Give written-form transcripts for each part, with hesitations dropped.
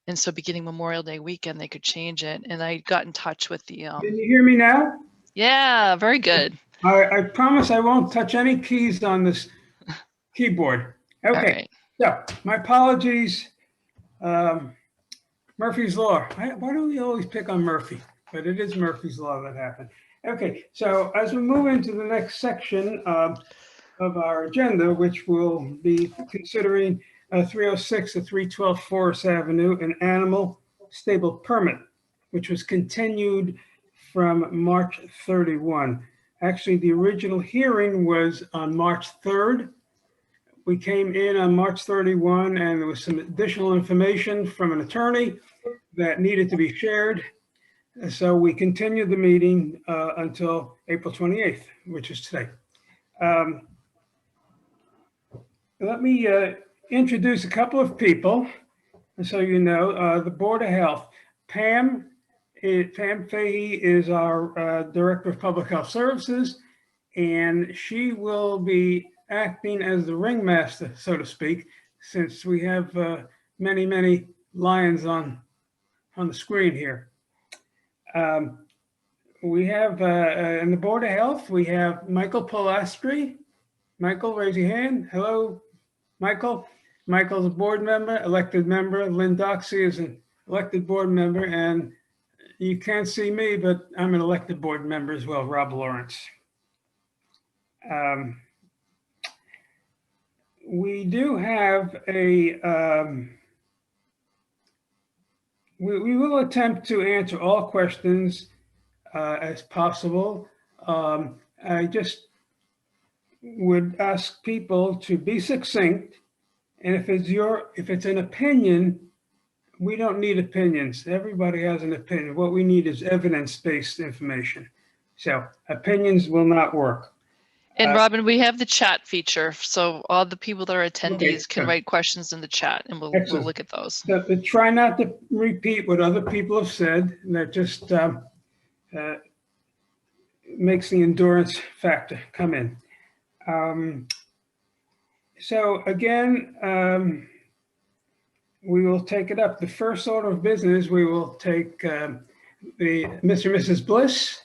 And so beginning Memorial Day weekend, they could change it. And I got in touch with the, Can you hear me now? yeah, very good. I promise I won't touch any keys on this keyboard. All Okay, right. so my apologies. Murphy's Law. Why do we always pick on Murphy? But it is Murphy's Law that happened. Okay, so as we move into the next section of our agenda, which will be considering 306 to 312 Forest Avenue, an animal stable permit, which was continued from March 31. Actually, the original hearing was on March 3rd. We came in on March 31, and there was some additional information from an attorney that needed to be shared. So we continued the meeting until April 28th, which is today. Let me introduce a couple of people, so you know. The Board of Health. Pam Fahey is our Director of Public Health Services, and she will be acting as the ringmaster, so to speak, since we have many, many lions on the screen here. We have, in the Board of Health, we have Michael Polastri. Michael, raise your hand. Hello, Michael. Michael's a board member, elected member. Lynn Doxey is an elected board member, and you can't see me, but I'm an elected board member as well, Rob Lawrence. We do have a, we will attempt to answer all questions as possible. I just would ask people to be succinct, and if it's an opinion, we don't need opinions. Everybody has an opinion. What we need is evidence-based information. So opinions will not work. And Robin, we have the chat feature, so all the people that are attendees can write questions in the chat, and we'll look at those. So, try not to repeat what other people have said. That just makes the endurance factor come in. So again, we will take it up. The first order of business, we will take the Mr. and Mrs. Bliss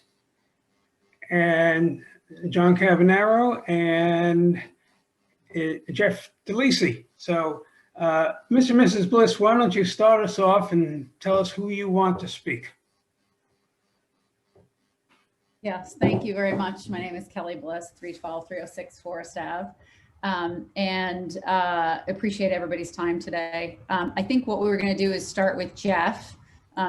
and John Cavanaro and Jeff DeLisi. So Mr. and Mrs. Bliss, why don't you start us off and tell us who you want to speak? Yes, thank you very much. My name is Kelly Bliss, 312-306 Forest Ave. And appreciate everybody's time today. I think what we were going to do is start with Jeff,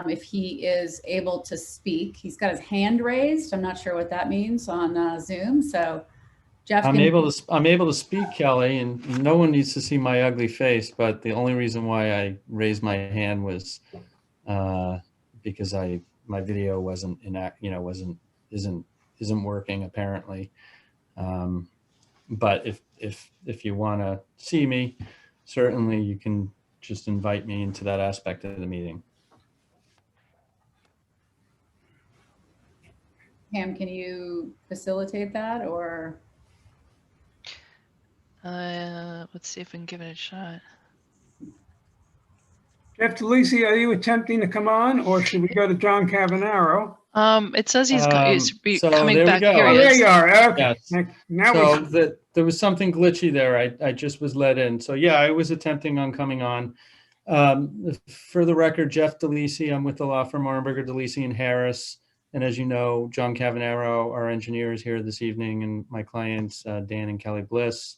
if he is able to speak. He's got his hand raised. I'm not sure what that means on Zoom. So, Jeff, I'm able to speak, Kelly, and no one needs to see my ugly face. But the only reason why I raised my hand was because my video wasn't isn't working apparently. But if you want to see me, certainly you can just invite me into that aspect of the meeting. Pam, can you facilitate that, or? Let's see if we can give it a shot. Jeff DeLisi, are you attempting to come on, or should we go to John Cavanaro? It says he's so coming there back. We go. Here Oh, he there is. you are. Okay. Yes. Now so there was something glitchy there. I just was let in. So yeah, I was attempting on coming on. For the record, Jeff DeLisi, I'm with the law firm Arnberger, DeLisi and Harris. And as you know, John Cavanaro, our engineer, is here this evening, and my clients, Dan and Kelly Bliss.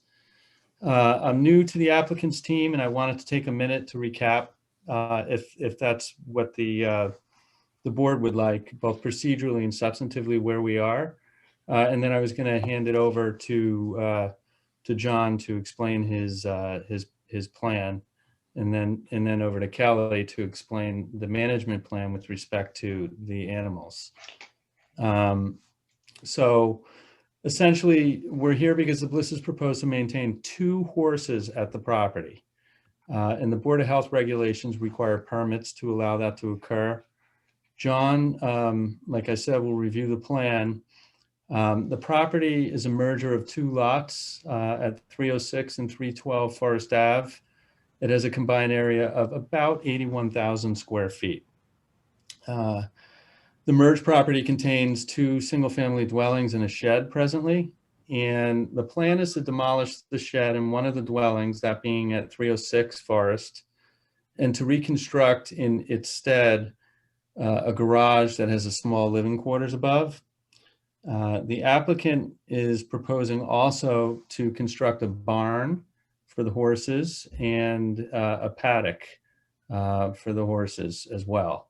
I'm new to the applicant's team, and I wanted to take a minute to recap if that's what the board would like, both procedurally and substantively, where we are. And then I was going to hand it over to John to explain his plan, and then over to Kelly to explain the management plan with respect to the animals. So essentially, we're here because the Blisses proposed to maintain 2 horses at the property. And the Board of Health regulations require permits to allow that to occur. John, like I said, will review the plan. The property is a merger of 2 lots at 306 and 312 Forest Ave. It has a combined area of about 81,000 square feet. The merged property contains 2 single-family dwellings and a shed presently, and the plan is to demolish the shed in one of the dwellings, that being at 306 Forest, and to reconstruct in its stead a garage that has a small living quarters above. The applicant is proposing also to construct a barn for the horses and a paddock for the horses as well.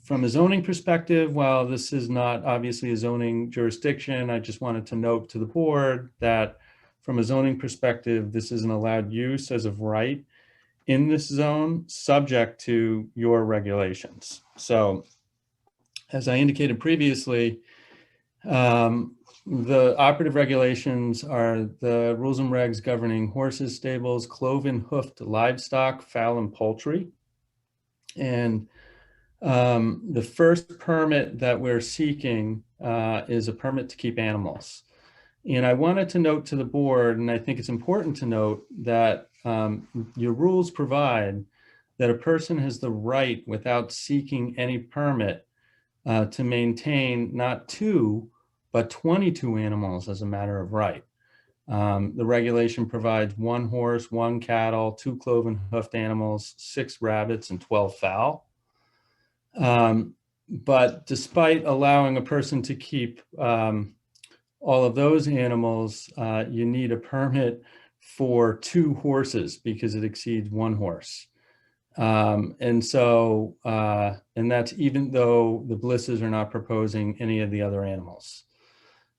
From a zoning perspective, while this is not obviously a zoning jurisdiction, I just wanted to note to the board that from a zoning perspective, this is an allowed use as of right in this zone, subject to your regulations. So as I indicated previously, the operative regulations are the rules and regs governing horses, stables, cloven hoofed livestock, fowl, and poultry. And the first permit that we're seeking is a permit to keep animals. And I wanted to note to the board, and I think it's important to note that your rules provide that a person has the right, without seeking any permit, to maintain not 2, but 22 animals as a matter of right. The regulation provides 1 horse, 1 cattle, 2 cloven hoofed animals, 6 rabbits, and 12 fowl. But despite allowing a person to keep all of those animals, you need a permit for 2 horses because it exceeds 1 horse. And so, and that's even though the Blisses are not proposing any of the other animals.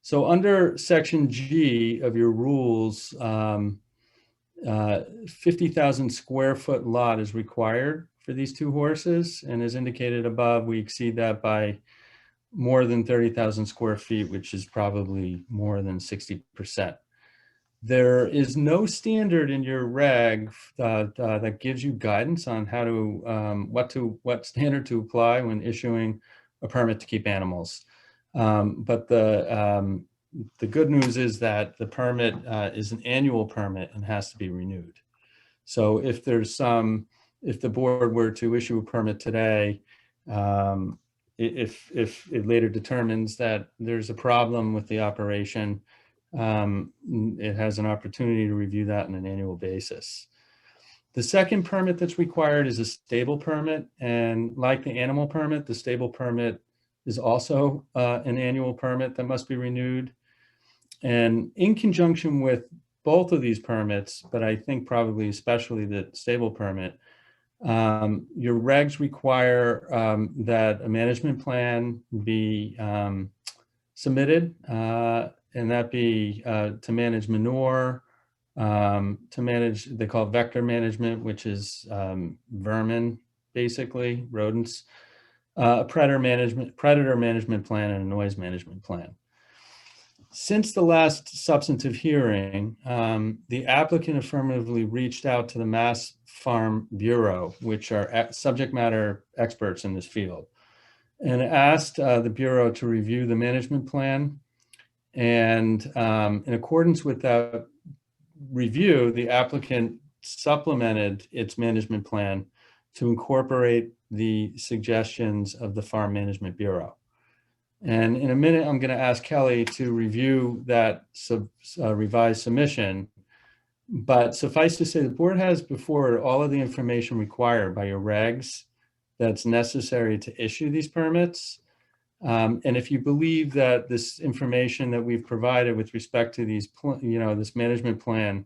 So under section G of your rules, 50,000 square foot lot is required for these 2 horses. And as indicated above, we exceed that by more than 30,000 square feet, which is probably more than 60%. There is no standard in your reg that gives you guidance on how to, what standard to apply when issuing a permit to keep animals. But the good news is that the permit is an annual permit and has to be renewed. So if there's if the board were to issue a permit today, if it later determines that there's a problem with the operation, it has an opportunity to review that on an annual basis. The second permit that's required is a stable permit, and like the animal permit, the stable permit is also an annual permit that must be renewed. And in conjunction with both of these permits, but I think probably especially the stable permit, your regs require that a management plan be submitted, and that be to manage manure, to manage, they call it vector management, which is vermin, basically, rodents, a predator management plan, and a noise management plan. Since the last substantive hearing, the applicant affirmatively reached out to the Mass Farm Bureau, which are subject matter experts in this field, and asked the Bureau to review the management plan. And in accordance with that review, the applicant supplemented its management plan to incorporate the suggestions of the Farm Management Bureau. And in a minute, I'm going to ask Kelly to review that revised submission. But suffice to say, the board has before all of the information required by your regs that's necessary to issue these permits. And if you believe that this information that we've provided with respect to these, this management plan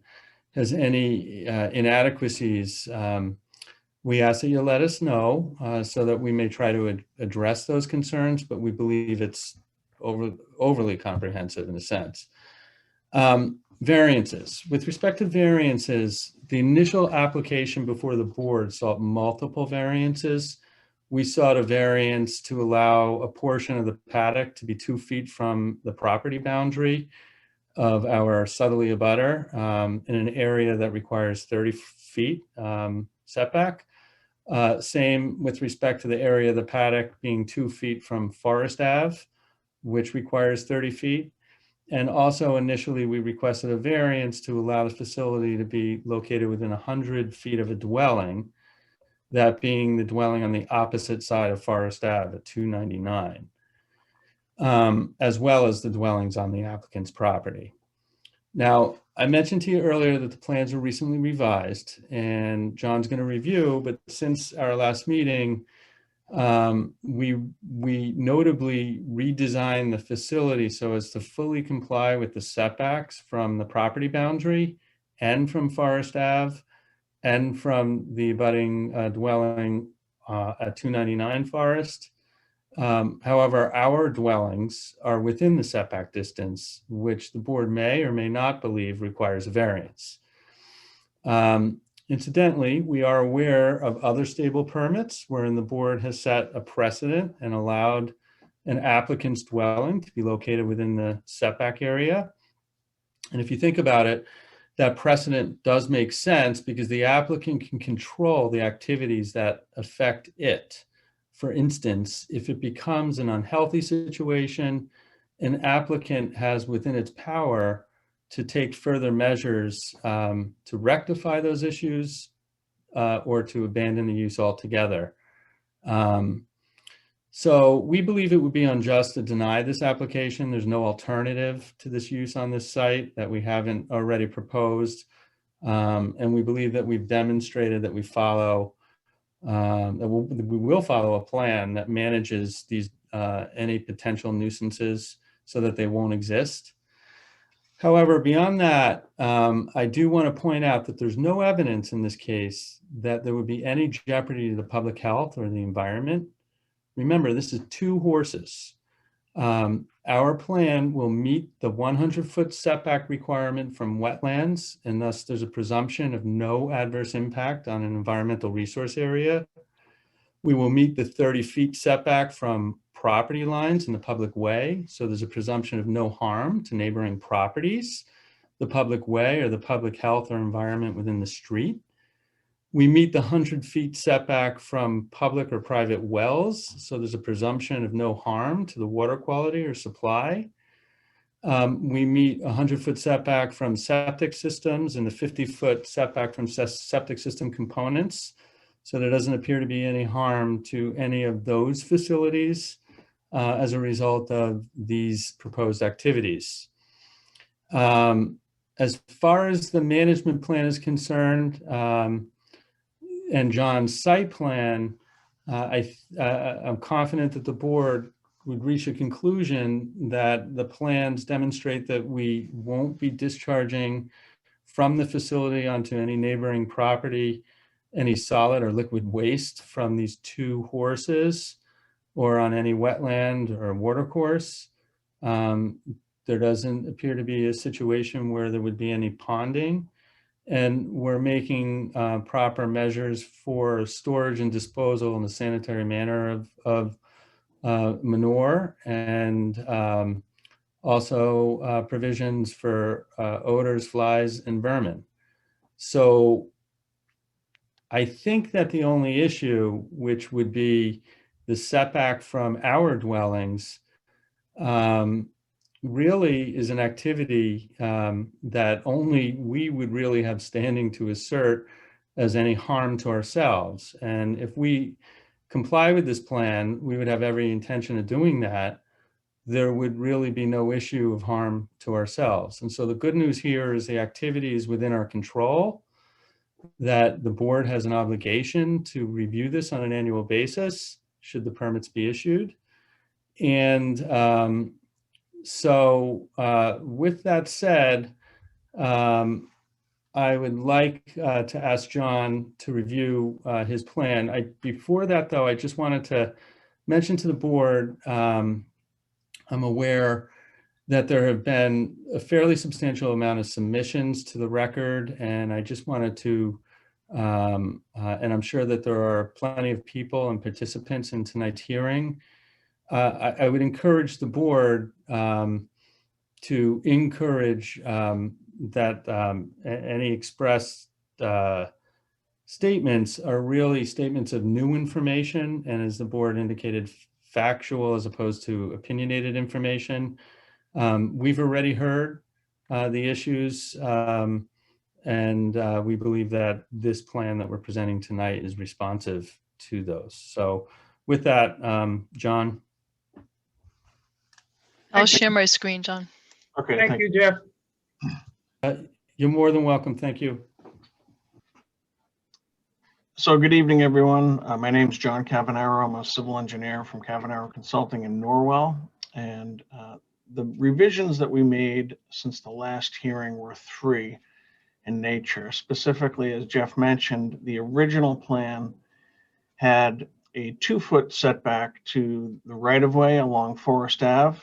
has any inadequacies, we ask that you let us know so that we may try to address those concerns, but we believe it's overly comprehensive in a sense. Variances. With respect to variances, the initial application before the board sought multiple variances. We sought a variance to allow a portion of the paddock to be 2 feet from the property boundary of our southerly abutter in an area that requires 30 feet setback. Same with respect to the area of the paddock being 2 feet from Forest Ave, which requires 30 feet. And also initially, we requested a variance to allow the facility to be located within 100 feet of a dwelling, that being the dwelling on the opposite side of Forest Ave at 299, as well as the dwellings on the applicant's property. Now, I mentioned to you earlier that the plans were recently revised, and John's going to review, but since our last meeting, we notably redesigned the facility so as to fully comply with the setbacks from the property boundary and from Forest Ave and from the abutting dwelling at 299 Forest. However, our dwellings are within the setback distance, which the board may or may not believe requires a variance. Incidentally, we are aware of other stable permits wherein the board has set a precedent and allowed an applicant's dwelling to be located within the setback area. And if you think about it, that precedent does make sense because the applicant can control the activities that affect it. For instance, if it becomes an unhealthy situation, an applicant has within its power to take further measures to rectify those issues or to abandon the use altogether. So we believe it would be unjust to deny this application. There's no alternative to this use on this site that we haven't already proposed. And we believe that we've demonstrated that we follow, that we will follow a plan that manages these any potential nuisances so that they won't exist. However, beyond that, I do want to point out that there's no evidence in this case that there would be any jeopardy to the public health or the environment. Remember, this is 2 horses. Our plan will meet the 100-foot setback requirement from wetlands, and thus there's a presumption of no adverse impact on an environmental resource area. We will meet the 30 feet setback from property lines in the public way, so there's a presumption of no harm to neighboring properties, the public way, or the public health or environment within the street. We meet the 100 feet setback from public or private wells, so there's a presumption of no harm to the water quality or supply. We meet a 100-foot setback from septic systems and the 50-foot setback from septic system components, so there doesn't appear to be any harm to any of those facilities as a result of these proposed activities. As far as the management plan is concerned, and John's site plan, I'm confident that the board would reach a conclusion that the plans demonstrate that we won't be discharging from the facility onto any neighboring property any solid or liquid waste from these 2 horses or on any wetland or watercourse. There doesn't appear to be a situation where there would be any ponding. And we're making proper measures for storage and disposal in a sanitary manner of manure, and also provisions for odors, flies, and vermin. So I think that the only issue, which would be the setback from our dwellings, really is an activity that only we would really have standing to assert as any harm to ourselves. And if we comply with this plan, we would have every intention of doing that. There would really be no issue of harm to ourselves. And so the good news here is the activity is within our control, that the board has an obligation to review this on an annual basis, should the permits be issued. And so with that said, I would like to ask John to review his plan. Before that, though, I just wanted to mention to the board, I'm aware that there have been a fairly substantial amount of submissions to the record, and I just wanted to, and I'm sure that there are plenty of people and participants in tonight's hearing. I would encourage the board to encourage that any expressed statements are really statements of new information, and as the board indicated, factual as opposed to opinionated information. We've already heard the issues, and we believe that this plan that we're presenting tonight is responsive to those. So with that, John. I'll share my screen, John. Okay, Thank you, Jeff. You're more than welcome. Thank you. So good evening, everyone. My name is John Cavanaro. I'm a civil engineer from Cavanaro Consulting in Norwell. And the revisions that we made since the last hearing were 3 in nature. Specifically, as Jeff mentioned, the original plan had a 2-foot setback to the right-of-way along Forest Ave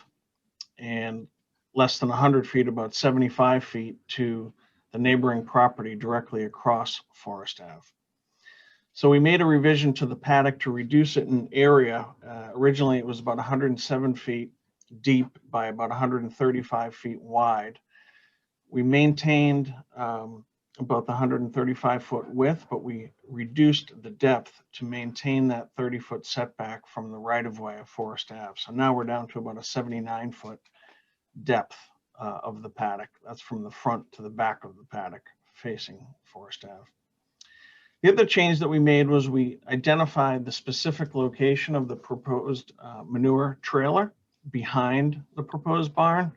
and less than 100 feet, about 75 feet, to the neighboring property directly across Forest Ave. So we made a revision to the paddock to reduce it in area. Originally, it was about 107 feet deep by about 135 feet wide. We maintained about the 135-foot width, but we reduced the depth to maintain that 30-foot setback from the right-of-way of Forest Ave. So now we're down to about a 79-foot depth of the paddock. That's from the front to the back of the paddock facing Forest Ave. The other change that we made was we identified the specific location of the proposed manure trailer behind the proposed barn.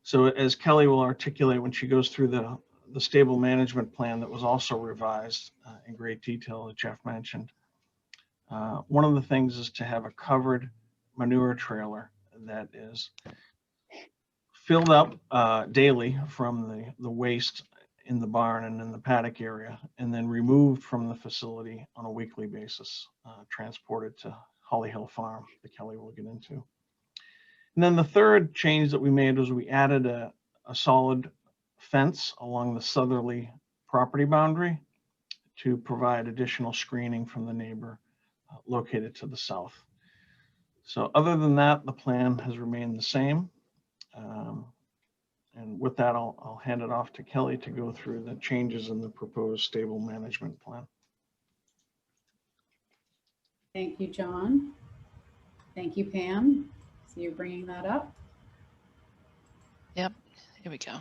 So as Kelly will articulate when she goes through the stable management plan that was also revised in great detail that Jeff mentioned, one of the things is to have a covered manure trailer that is filled up daily from the waste in the barn and in the paddock area, and then removed from the facility on a weekly basis, transported to Holly Hill Farm that Kelly will get into. And then the third change that we made was we added a solid fence along the southerly property boundary to provide additional screening from the neighbor located to the south. So other than that, the plan has remained the same. And with that, I'll hand it off to Kelly to go through the changes in the proposed stable management plan. Thank you, John. Thank you, Pam. So you're bringing that up. Yep, here we go.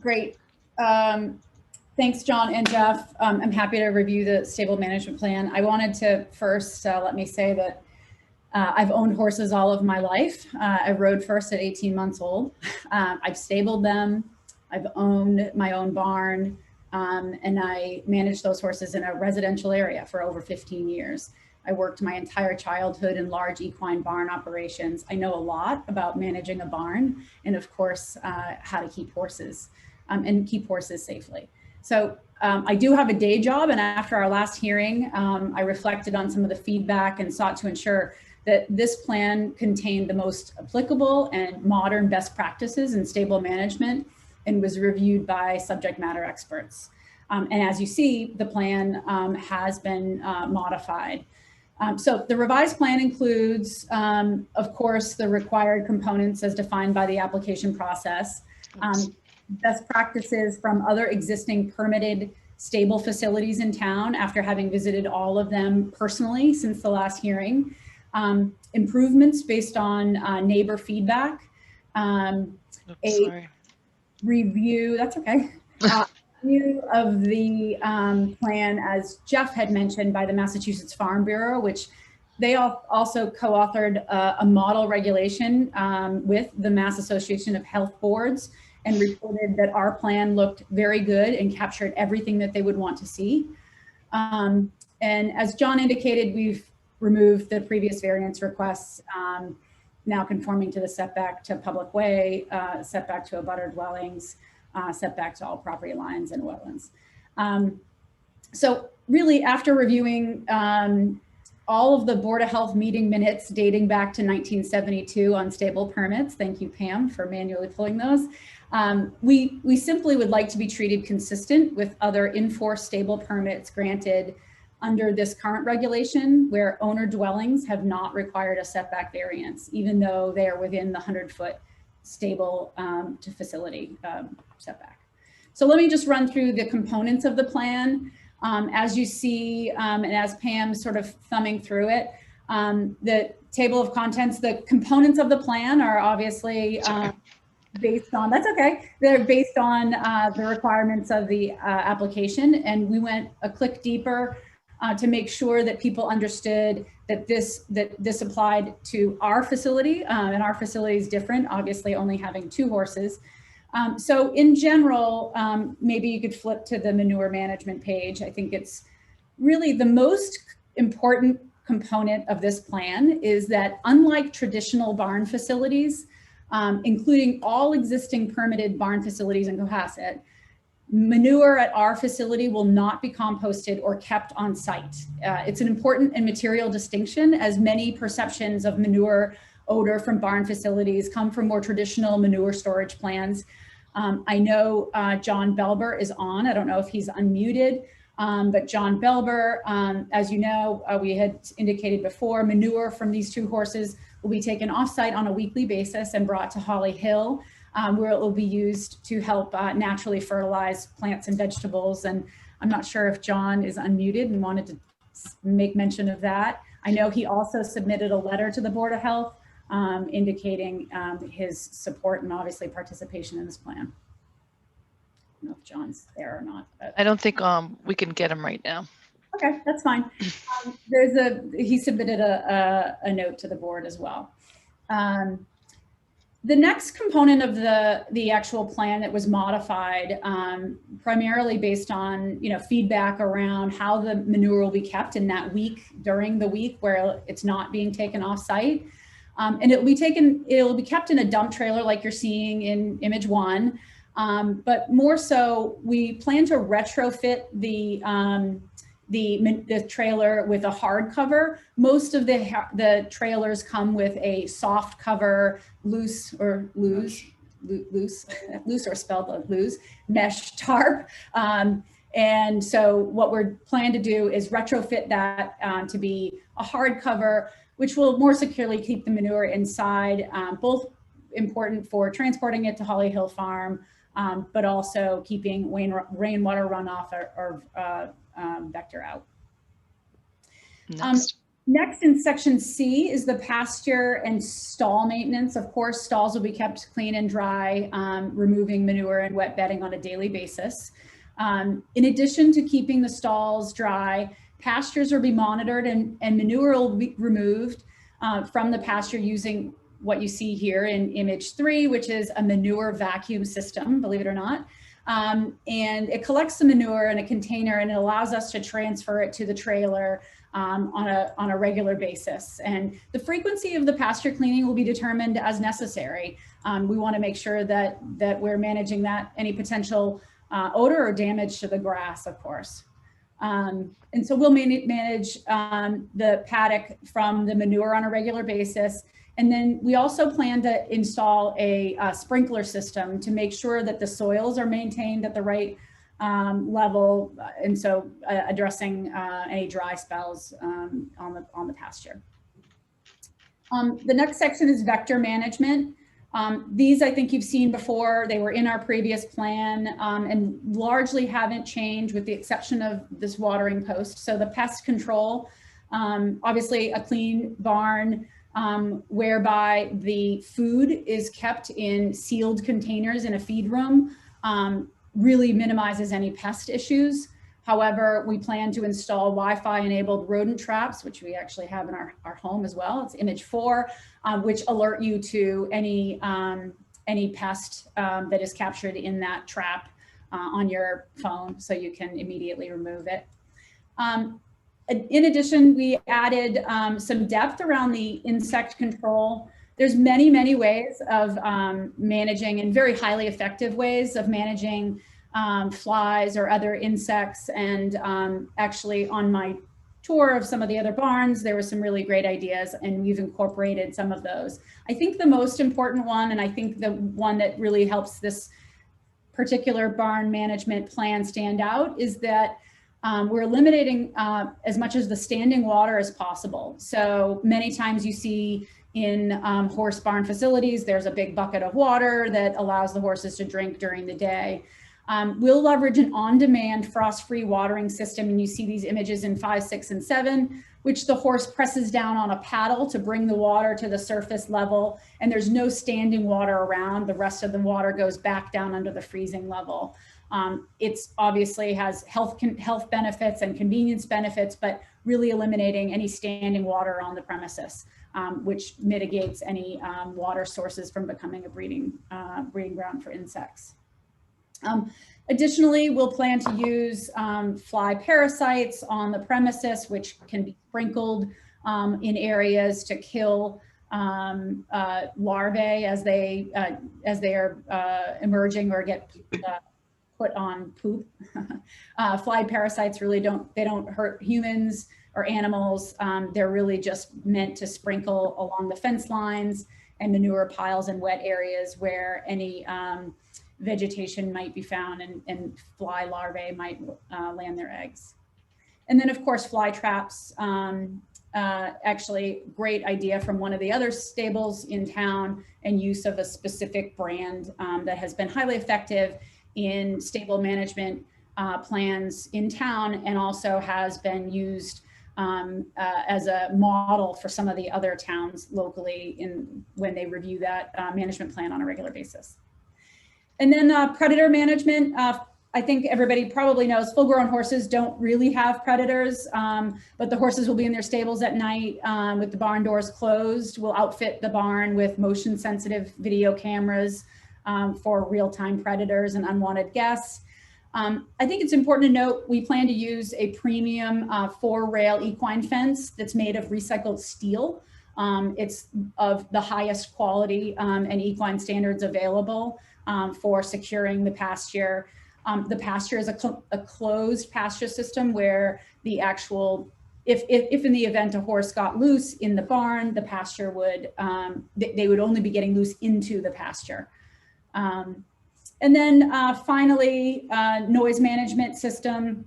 Great. Thanks, John and Jeff. I'm happy to review the stable management plan. I wanted to first let me say that I've owned horses all of my life. I rode first at 18 months old. I've stabled them. I've owned my own barn, and I managed those horses in a residential area for over 15 years. I worked my entire childhood in large equine barn operations. I know a lot about managing a barn and, of course, how to keep horses and keep horses safely. So I do have a day job, and after our last hearing, I reflected on some of the feedback and sought to ensure that this plan contained the most applicable and modern best practices in stable management and was reviewed by subject matter experts. And as you see, the plan has been modified. So the revised plan includes, of course, the required components as defined by the application process, best practices from other existing permitted stable facilities in town after having visited all of them personally since the last hearing, improvements based on neighbor feedback, Sorry. review, that's okay, review of the plan, as Jeff had mentioned, by the Massachusetts Farm Bureau, which they also co-authored a model regulation with the Mass Association of Health Boards and reported that our plan looked very good and captured everything that they would want to see. And as John indicated, we've removed the previous variance requests, now conforming to the setback to public way, setback to abutter dwellings, setback to all property lines and wetlands. So really, after reviewing all of the Board of Health meeting minutes dating back to 1972 on stable permits, thank you, Pam, for manually pulling those, we simply would like to be treated consistent with other in-force stable permits granted under this current regulation, where owner dwellings have not required a setback variance, even though they are within the 100-foot stable to facility setback. So let me just run through the components of the plan. As you see, and as Pam's sort of thumbing through it, The table of contents, the components of the plan are obviously based on, that's okay. They're based on the requirements of the application. And we went a click deeper to make sure that people understood that this applied to our facility, and our facility is different, obviously only having 2 horses. So in general, maybe you could flip to the manure management page. I think it's really the most important component of this plan is that unlike traditional barn facilities, including all existing permitted barn facilities in Cohasset, manure at our facility will not be composted or kept on site. It's an important and material distinction, as many perceptions of manure odor from barn facilities come from more traditional manure storage plans. I know John Belber is on. I don't know if he's unmuted, but John Belber, as you know, we had indicated before, manure from these 2 horses will be taken off-site on a weekly basis and brought to Holly Hill, where it will be used to help naturally fertilize plants and vegetables. And I'm not sure if John is unmuted and wanted to make mention of that. I know he also submitted a letter to the Board of Health indicating his support and obviously participation in this plan. I don't know if John's there or not. But. I don't think we can get him right now. Okay, that's fine. He submitted a note to the board as well. The next component of the actual plan that was modified, primarily based on feedback around how the manure will be kept in that week, during the week where it's not being taken off site. And it'll be kept in a dump trailer like you're seeing in image 1. But more so, we plan to retrofit the trailer with a hard cover. Most of the trailers come with a soft cover, loose or spelled loose, mesh tarp. And so what we're planning to do is retrofit that to be a hard cover, which will more securely keep the manure inside, both important for transporting it to Holly Hill Farm, but also keeping rainwater runoff or vector out. Next in section C is the pasture and stall maintenance. Of course, stalls will be kept clean and dry, removing manure and wet bedding on a daily basis. In addition to keeping the stalls dry, pastures will be monitored and manure will be removed from the pasture using what you see here in image 3, which is a manure vacuum system, believe it or not. And it collects the manure in a container and it allows us to transfer it to the trailer on a regular basis. And the frequency of the pasture cleaning will be determined as necessary. We want to make sure that we're managing any potential odor or damage to the grass, of course. And so we'll manage the paddock from the manure on a regular basis. And then we also plan to install a sprinkler system to make sure that the soils are maintained at the right level. And so addressing any dry spells on the pasture. The next section is vector management. These I think you've seen before. They were in our previous plan and largely haven't changed with the exception of this watering post. So the pest control, obviously a clean barn, whereby the food is kept in sealed containers in a feed room, really minimizes any pest issues. However, we plan to install Wi-Fi enabled rodent traps, which we actually have in our home as well. It's image 4, which alert you to any pest that is captured in that trap on your phone, so you can immediately remove it. In addition, we added some depth around the insect control. There's many, many ways of managing, and very highly effective ways of managing flies or other insects. And actually on my tour of some of the other barns, there were some really great ideas and we've incorporated some of those. I think the most important one, and I think the one that really helps this particular barn management plan stand out, is that we're eliminating as much as the standing water as possible. So many times you see in horse barn facilities, there's a big bucket of water that allows the horses to drink during the day. We'll leverage an on-demand frost-free watering system, and you see these images in 5, 6, and 7, which the horse presses down on a paddle to bring the water to the surface level, and there's no standing water around. The rest of the water goes back down under the freezing level. It's obviously has health benefits and convenience benefits, but really eliminating any standing water on the premises, which mitigates any water sources from becoming a breeding ground for insects. Additionally, we'll plan to use fly parasites on the premises, which can be sprinkled in areas to kill larvae as they are emerging or get put on poop. Fly parasites really don't hurt humans or animals. They're really just meant to sprinkle along the fence lines and manure piles and wet areas where any vegetation might be found, and fly larvae might land their eggs. And then of course, fly traps, actually great idea from one of the other stables in town, and use of a specific brand that has been highly effective in stable management plans in town, and also has been used as a model for some of the other towns locally when they review that management plan on a regular basis. And then predator management. I think everybody probably knows full-grown horses don't really have predators, but the horses will be in their stables at night with the barn doors closed. We'll outfit the barn with motion-sensitive video cameras for real-time predators and unwanted guests. I think it's important to note we plan to use a premium 4-rail equine fence that's made of recycled steel. It's of the highest quality and equine standards available for securing the pasture. The pasture is a closed pasture system where the actual, if in the event a horse got loose in the barn, the pasture would, they would only be getting loose into the pasture. And then finally, noise management system.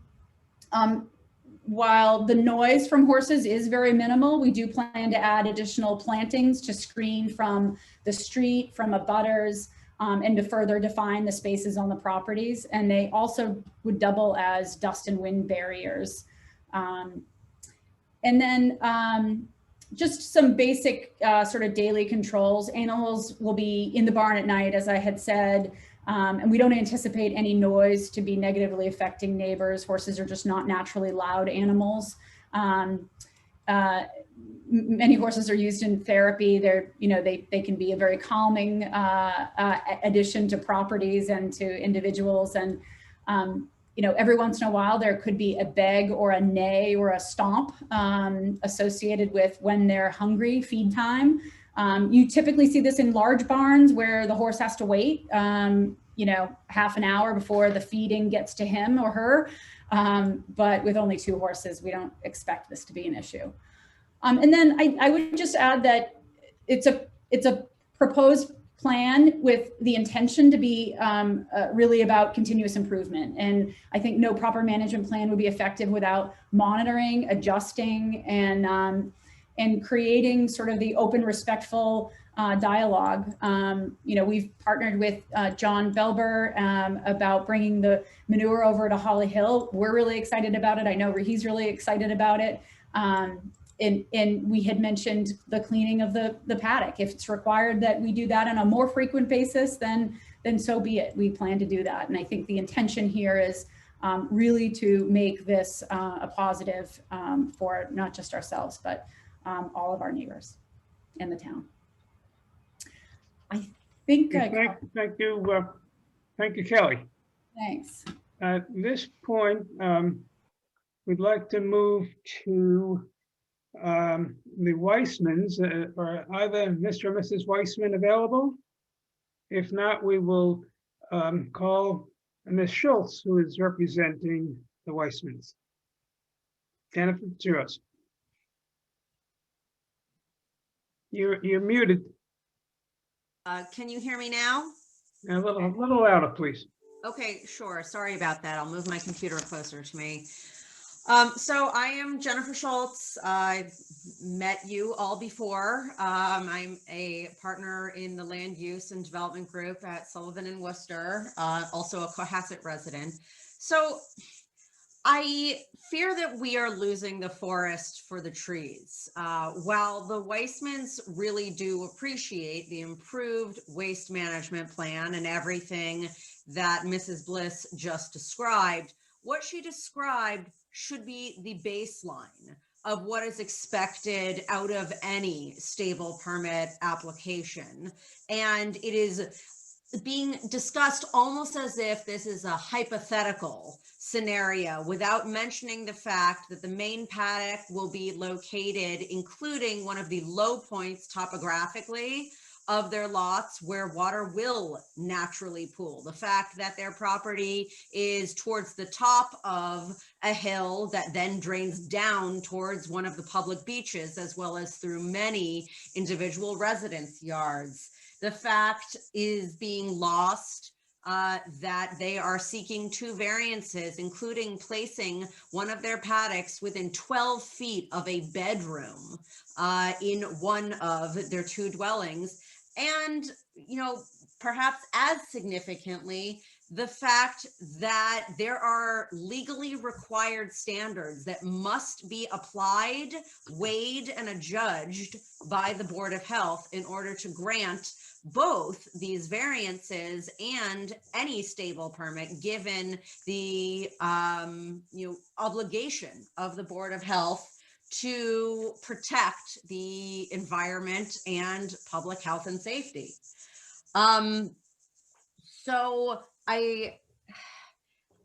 While the noise from horses is very minimal, we do plan to add additional plantings to screen from the street, from abutters, and to further define the spaces on the properties. And they also would double as dust and wind barriers. And then just some basic sort of daily controls. Animals will be in the barn at night, as I had said, and we don't anticipate any noise to be negatively affecting neighbors. Horses are just not naturally loud animals. Many horses are used in therapy. They can be a very calming addition to properties and to individuals. And every once in a while there could be a beg or a neigh or a stomp associated with when they're hungry, feed time. You typically see this in large barns where the horse has to wait, half an hour before the feeding gets to him or her. But with only 2 horses, we don't expect this to be an issue. And then I would just add that it's a proposed plan with the intention to be really about continuous improvement. And I think no proper management plan would be effective without monitoring, adjusting, and creating sort of the open, respectful dialogue. We've partnered with John Belber about bringing the manure over to Holly Hill. We're really excited about it. I know he's really excited about it. And we had mentioned the cleaning of the paddock. If it's required that we do that on a more frequent basis, then so be it. We plan to do that. And I think the intention here is really to make this a positive for not just ourselves, but all of our neighbors in the town. I think Thank you, Kelly. Thanks. At this point, we'd like to move to the Weissmans. Are either Mr. or Mrs. Weissman available? If not, we will call Ms. Schultz, who is representing the Weissmans. Jennifer, it's yours. You're muted. Can you hear me now? A little louder, please. Okay, sure. Sorry about that. I'll move my computer closer to me. So I am Jennifer Schultz. I've met you all before. I'm a partner in the land use and development group at Sullivan and Worcester, also a Cohasset resident. So I fear that we are losing the forest for the trees. While the Weissmans really do appreciate the improved waste management plan and everything that Mrs. Bliss just described, what she described should be the baseline of what is expected out of any stable permit application. And it is being discussed almost as if this is a hypothetical scenario without mentioning the fact that the main paddock will be located, including one of the low points topographically of their lots where water will naturally pool. The fact that their property is towards the top of a hill that then drains down towards one of the public beaches, as well as through many individual residence yards. The fact is being lost that they are seeking 2 variances, including placing one of their paddocks within 12 feet of a bedroom in one of their 2 dwellings. And, you know, perhaps as significantly, the fact that there are legally required standards that must be applied, weighed, and adjudged by the Board of Health in order to grant both these variances and any stable permit, given the obligation of the Board of Health to protect the environment and public health and safety. So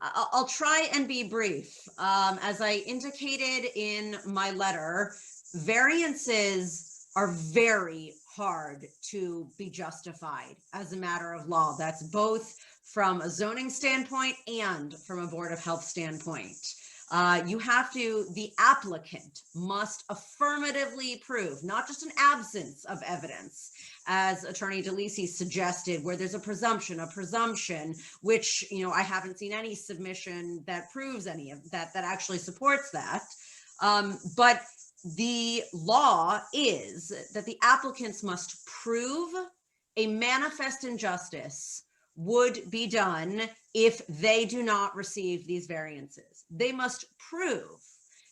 I'll try and be brief. As I indicated in my letter, variances are very hard to be justified as a matter of law. That's both from a zoning standpoint and from a Board of Health standpoint. The applicant must affirmatively prove, not just an absence of evidence, as Attorney DeLisi suggested, where there's a presumption, which, you know, I haven't seen any submission that proves any of that, that actually supports that. But the law is that the applicants must prove a manifest injustice would be done if they do not receive these variances. They must prove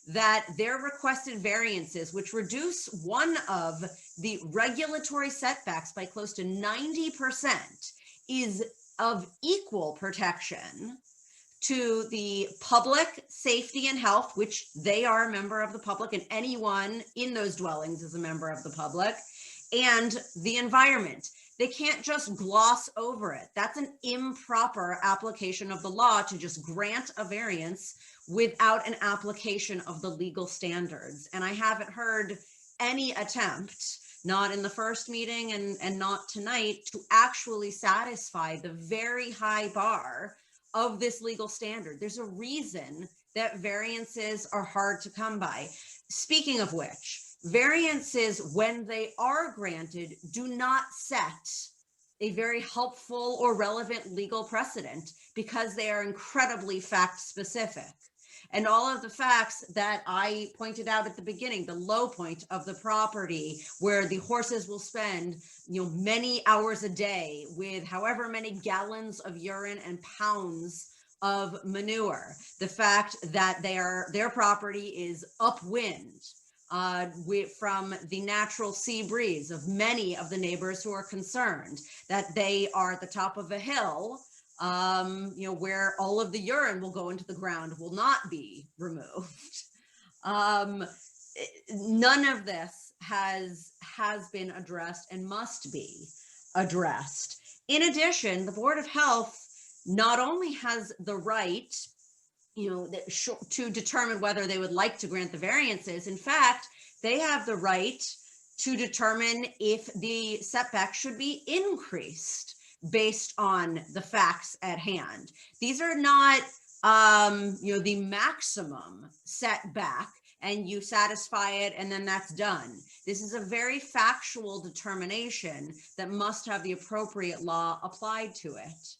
that their requested variances, which reduce one of the regulatory setbacks by close to 90%, is of equal protection to the public safety and health, which they are a member of the public, and anyone in those dwellings is a member of the public, and the environment. They can't just gloss over it. That's an improper application of the law to just grant a variance without an application of the legal standards. And I haven't heard any attempt, not in the first meeting and not tonight, to actually satisfy the very high bar of this legal standard. There's a reason that variances are hard to come by. Speaking of which, variances, when they are granted, do not set a very helpful or relevant legal precedent because they are incredibly fact specific. And all of the facts that I pointed out at the beginning, the low point of the property where the horses will spend, you know, many hours a day with however many gallons of urine and pounds of manure, the fact that their property is upwind from the natural sea breeze of many of the neighbors who are concerned, that they are at the top of a hill, where all of the urine will go into the ground, will not be removed. None of this has been addressed and must be addressed. In addition, the Board of Health not only has the right, to determine whether they would like to grant the variances. In fact, they have the right to determine if the setback should be increased based on the facts at hand. These are not, the maximum setback and you satisfy it and then that's done. This is a very factual determination that must have the appropriate law applied to it.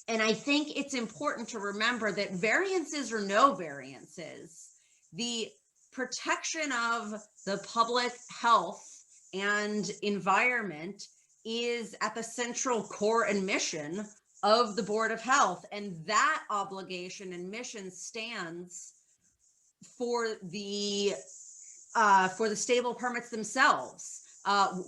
And I think it's important to remember that variances or no variances, the protection of the public health and environment is at the central core and mission of the Board of Health. And that obligation and mission stands for the stable permits themselves,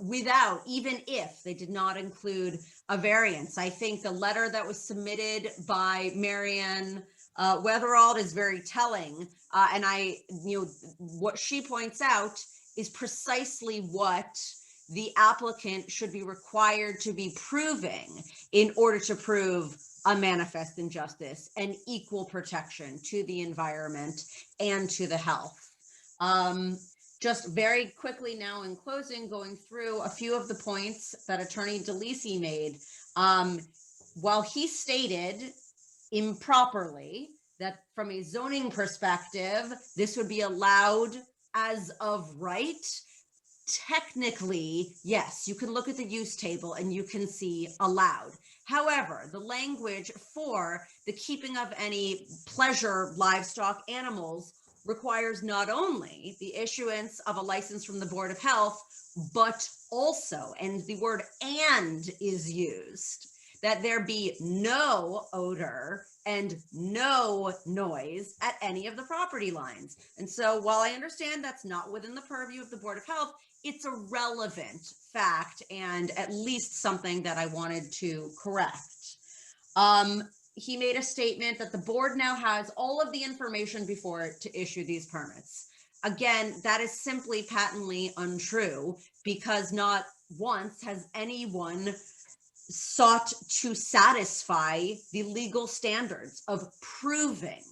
without, even if they did not include a variance. I think the letter that was submitted by Marianne Weatherald is very telling. And what she points out is precisely what the applicant should be required to be proving in order to prove a manifest injustice and equal protection to the environment and to the health. Just very quickly now in closing, going through a few of the points that Attorney DeLisi made. While he stated improperly that from a zoning perspective, this would be allowed as of right, technically, yes, you can look at the use table and you can see allowed. However, the language for the keeping of any pleasure livestock animals requires not only the issuance of a license from the Board of Health, but also, and the word "and" is used, that there be no odor and no noise at any of the property lines. And so while I understand that's not within the purview of the Board of Health, it's a relevant fact and at least something that I wanted to correct. He made a statement that the board now has all of the information before it to issue these permits. Again, that is simply patently untrue, because not once has anyone sought to satisfy the legal standards of proving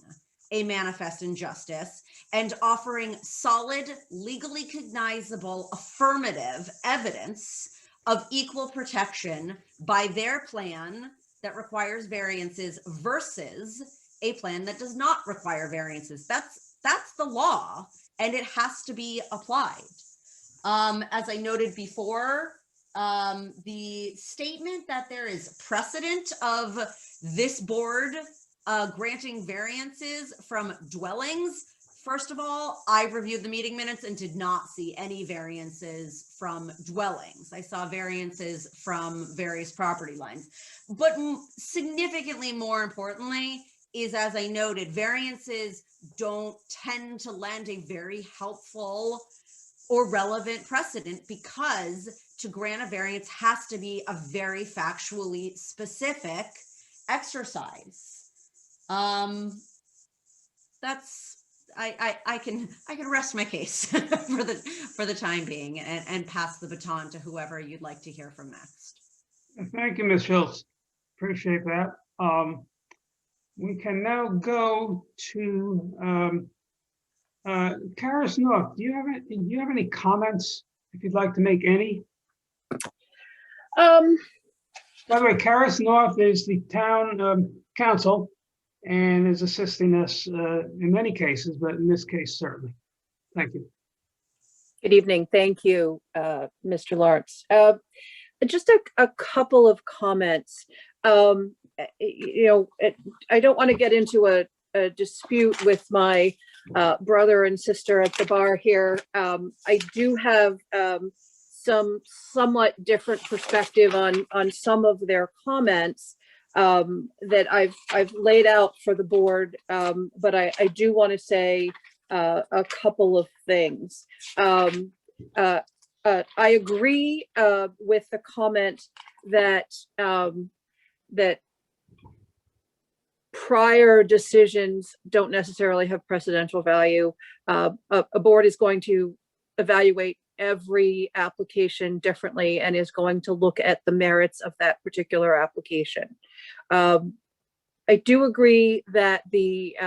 a manifest injustice and offering solid, legally cognizable, affirmative evidence of equal protection by their plan that requires variances versus a plan that does not require variances. That's the law, and it has to be applied. As I noted before, the statement that there is precedent of this board granting variances from dwellings. First of all, I reviewed the meeting minutes and did not see any variances from dwellings. I saw variances from various property lines. But significantly more importantly is, as I noted, variances don't tend to lend a very helpful or relevant precedent, because to grant a variance has to be a very factually specific exercise. I can rest my case for the time being and pass the baton to whoever you'd like to hear from next. Thank you, Ms. Schultz. Appreciate that. We can now go to Karis North. Do you have any comments, if you'd like to make any? By the way, Karis North is the town council and is assisting us in many cases, but in this case, certainly. Thank you. Good evening. Thank you, Mr. Lawrence. Just a couple of comments. I don't want to get into a dispute with my brother and sister at the bar here. I do have some somewhat different perspective on some of their comments that I've laid out for the board, but I do want to say a couple of things. I agree with the comment that that prior decisions don't necessarily have precedential value. A board is going to evaluate every application differently and is going to look at the merits of that particular application. I do agree that the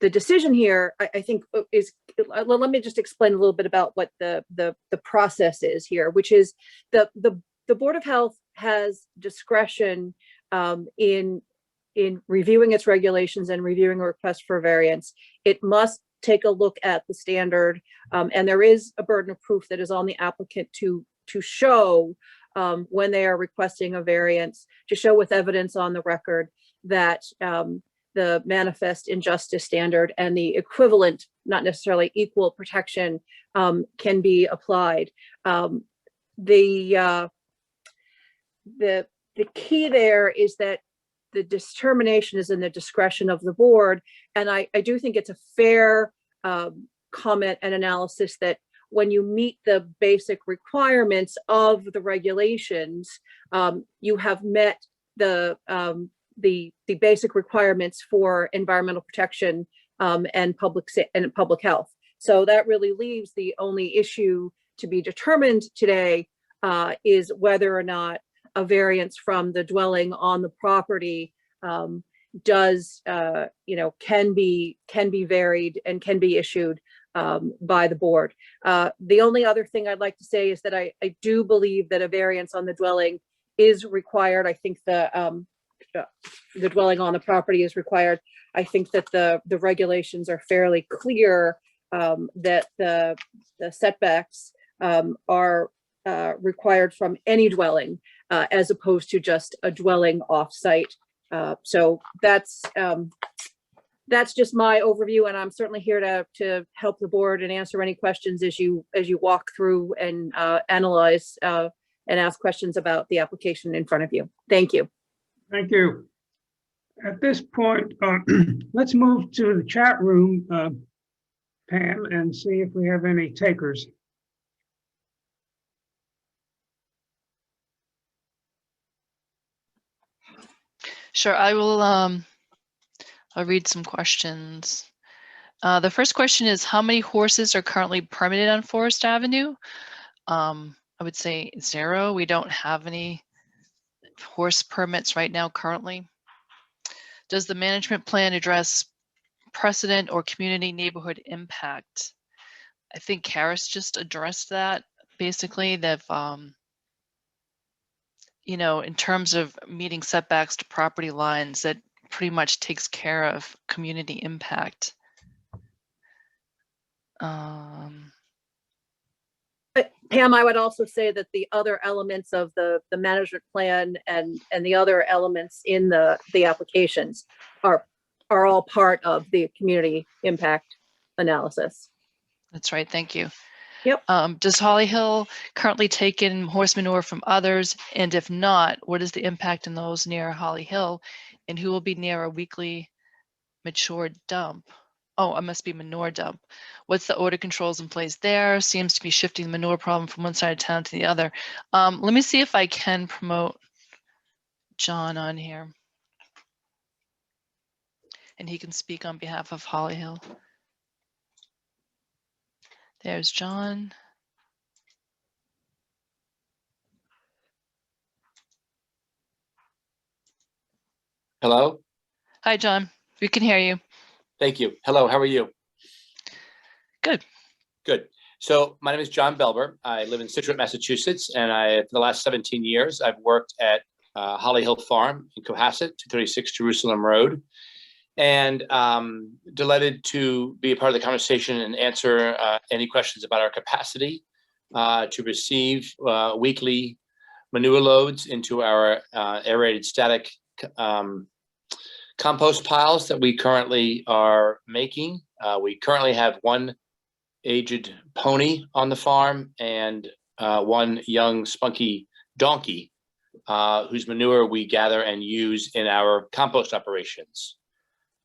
decision here, I think, is, let me just explain a little bit about what the process is here, which is the Board of Health has discretion in reviewing its regulations and reviewing a request for variance. It must take a look at the standard, and there is a burden of proof that is on the applicant to show when they are requesting a variance to show with evidence on the record that the manifest injustice standard and the equivalent, not necessarily equal protection, can be applied. The key there is that the determination is in the discretion of the board. And I do think it's a fair comment and analysis that when you meet the basic requirements of the regulations, you have met the basic requirements for environmental protection and public health. So that really leaves the only issue to be determined today is whether or not a variance from the dwelling on the property does, can be varied and can be issued by the board. The only other thing I'd like to say is that I do believe that a variance on the dwelling is required. I think the dwelling on the property is required. I think that the regulations are fairly clear that the setbacks are required from any dwelling as opposed to just a dwelling off-site. So that's just my overview, and I'm certainly here to help the board and answer any questions as you walk through and analyze and ask questions about the application in front of you. Thank you. Thank you. At this point, let's move to the chat room, Pam, and see if we have any takers. Sure, I will. I'll read some questions. The first question is, how many horses are currently permitted on Forest Avenue? I would say 0. We don't have any horse permits right now currently. Does the management plan address precedent or community neighborhood impact? I think Karis just addressed that. Basically, they've, in terms of meeting setbacks to property lines, that pretty much takes care of community impact. Pam, I would also say that the other elements of the management plan and the other elements in the applications are all part of the community impact analysis. That's right. Thank you. Yep. Does Holly Hill currently take in horse manure from others? And if not, what is the impact in those near Holly Hill? And who will be near a weekly mature dump? Oh, it must be manure dump. What's the odor controls in place there? Seems to be shifting the manure problem from one side of town to the other. Let me see if I can promote John on here. And he can speak on behalf of Holly Hill. There's John. Hello. Hi, John. We can hear you. Thank you. Hello, how are you? Good. Good. So my name is John Belber. I live in Situate, Massachusetts, and for the last 17 years, I've worked at Holly Hill Farm in Cohasset, 236 Jerusalem Road. And delighted to be a part of the conversation and answer any questions about our capacity to receive weekly manure loads into our aerated static compost piles that we currently are making. We currently have one aged pony on the farm and one young spunky donkey whose manure we gather and use in our compost operations.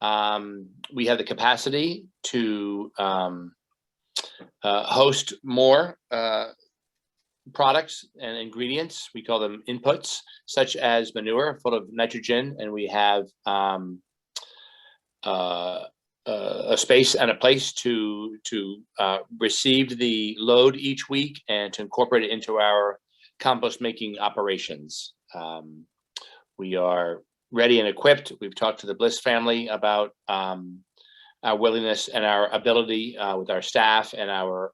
We have the capacity to host more products and ingredients. We call them inputs, such as manure full of nitrogen, and we have a space and a place to receive the load each week and to incorporate it into our compost making operations. We are ready and equipped. We've talked to the Bliss family about our willingness and our ability with our staff and our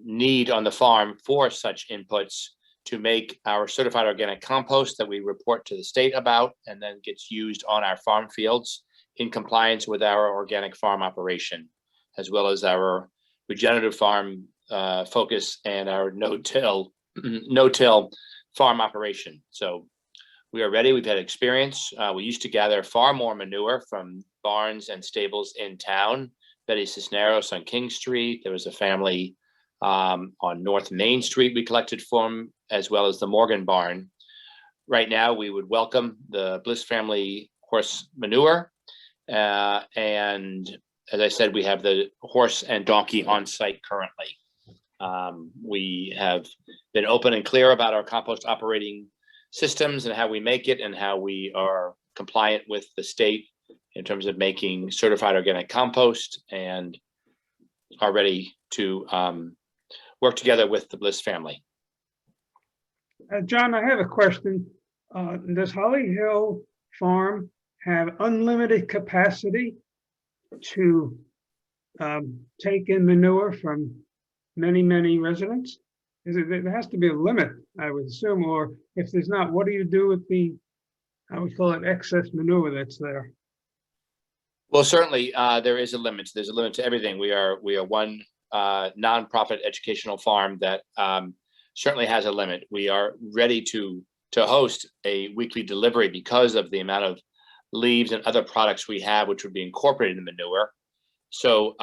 need on the farm for such inputs to make our certified organic compost that we report to the state about and then gets used on our farm fields in compliance with our organic farm operation, as well as our regenerative farm focus and our no-till no-till farm operation. So we are ready. We've had experience. We used to gather far more manure from barns and stables in town. Betty Cisneros on King Street. There was a family on North Main Street we collected from, as well as the Morgan barn. Right now, we would welcome the Bliss family horse manure. And as I said, we have the horse and donkey on site currently. We have been open and clear about our compost operating systems and how we make it and how we are compliant with the state in terms of making certified organic compost, and are ready to work together with the Bliss family. John, I have a question. Does Holly Hill Farm have unlimited capacity to take in manure from many, many residents? There has to be a limit, I would assume, or if there's not, what do you do with the, I would call it excess manure that's there? Well, certainly there is a limit. There's a limit to everything. We are one nonprofit educational farm that certainly has a limit. We are ready to host a weekly delivery because of the amount of leaves and other products we have, which would be incorporated in manure. So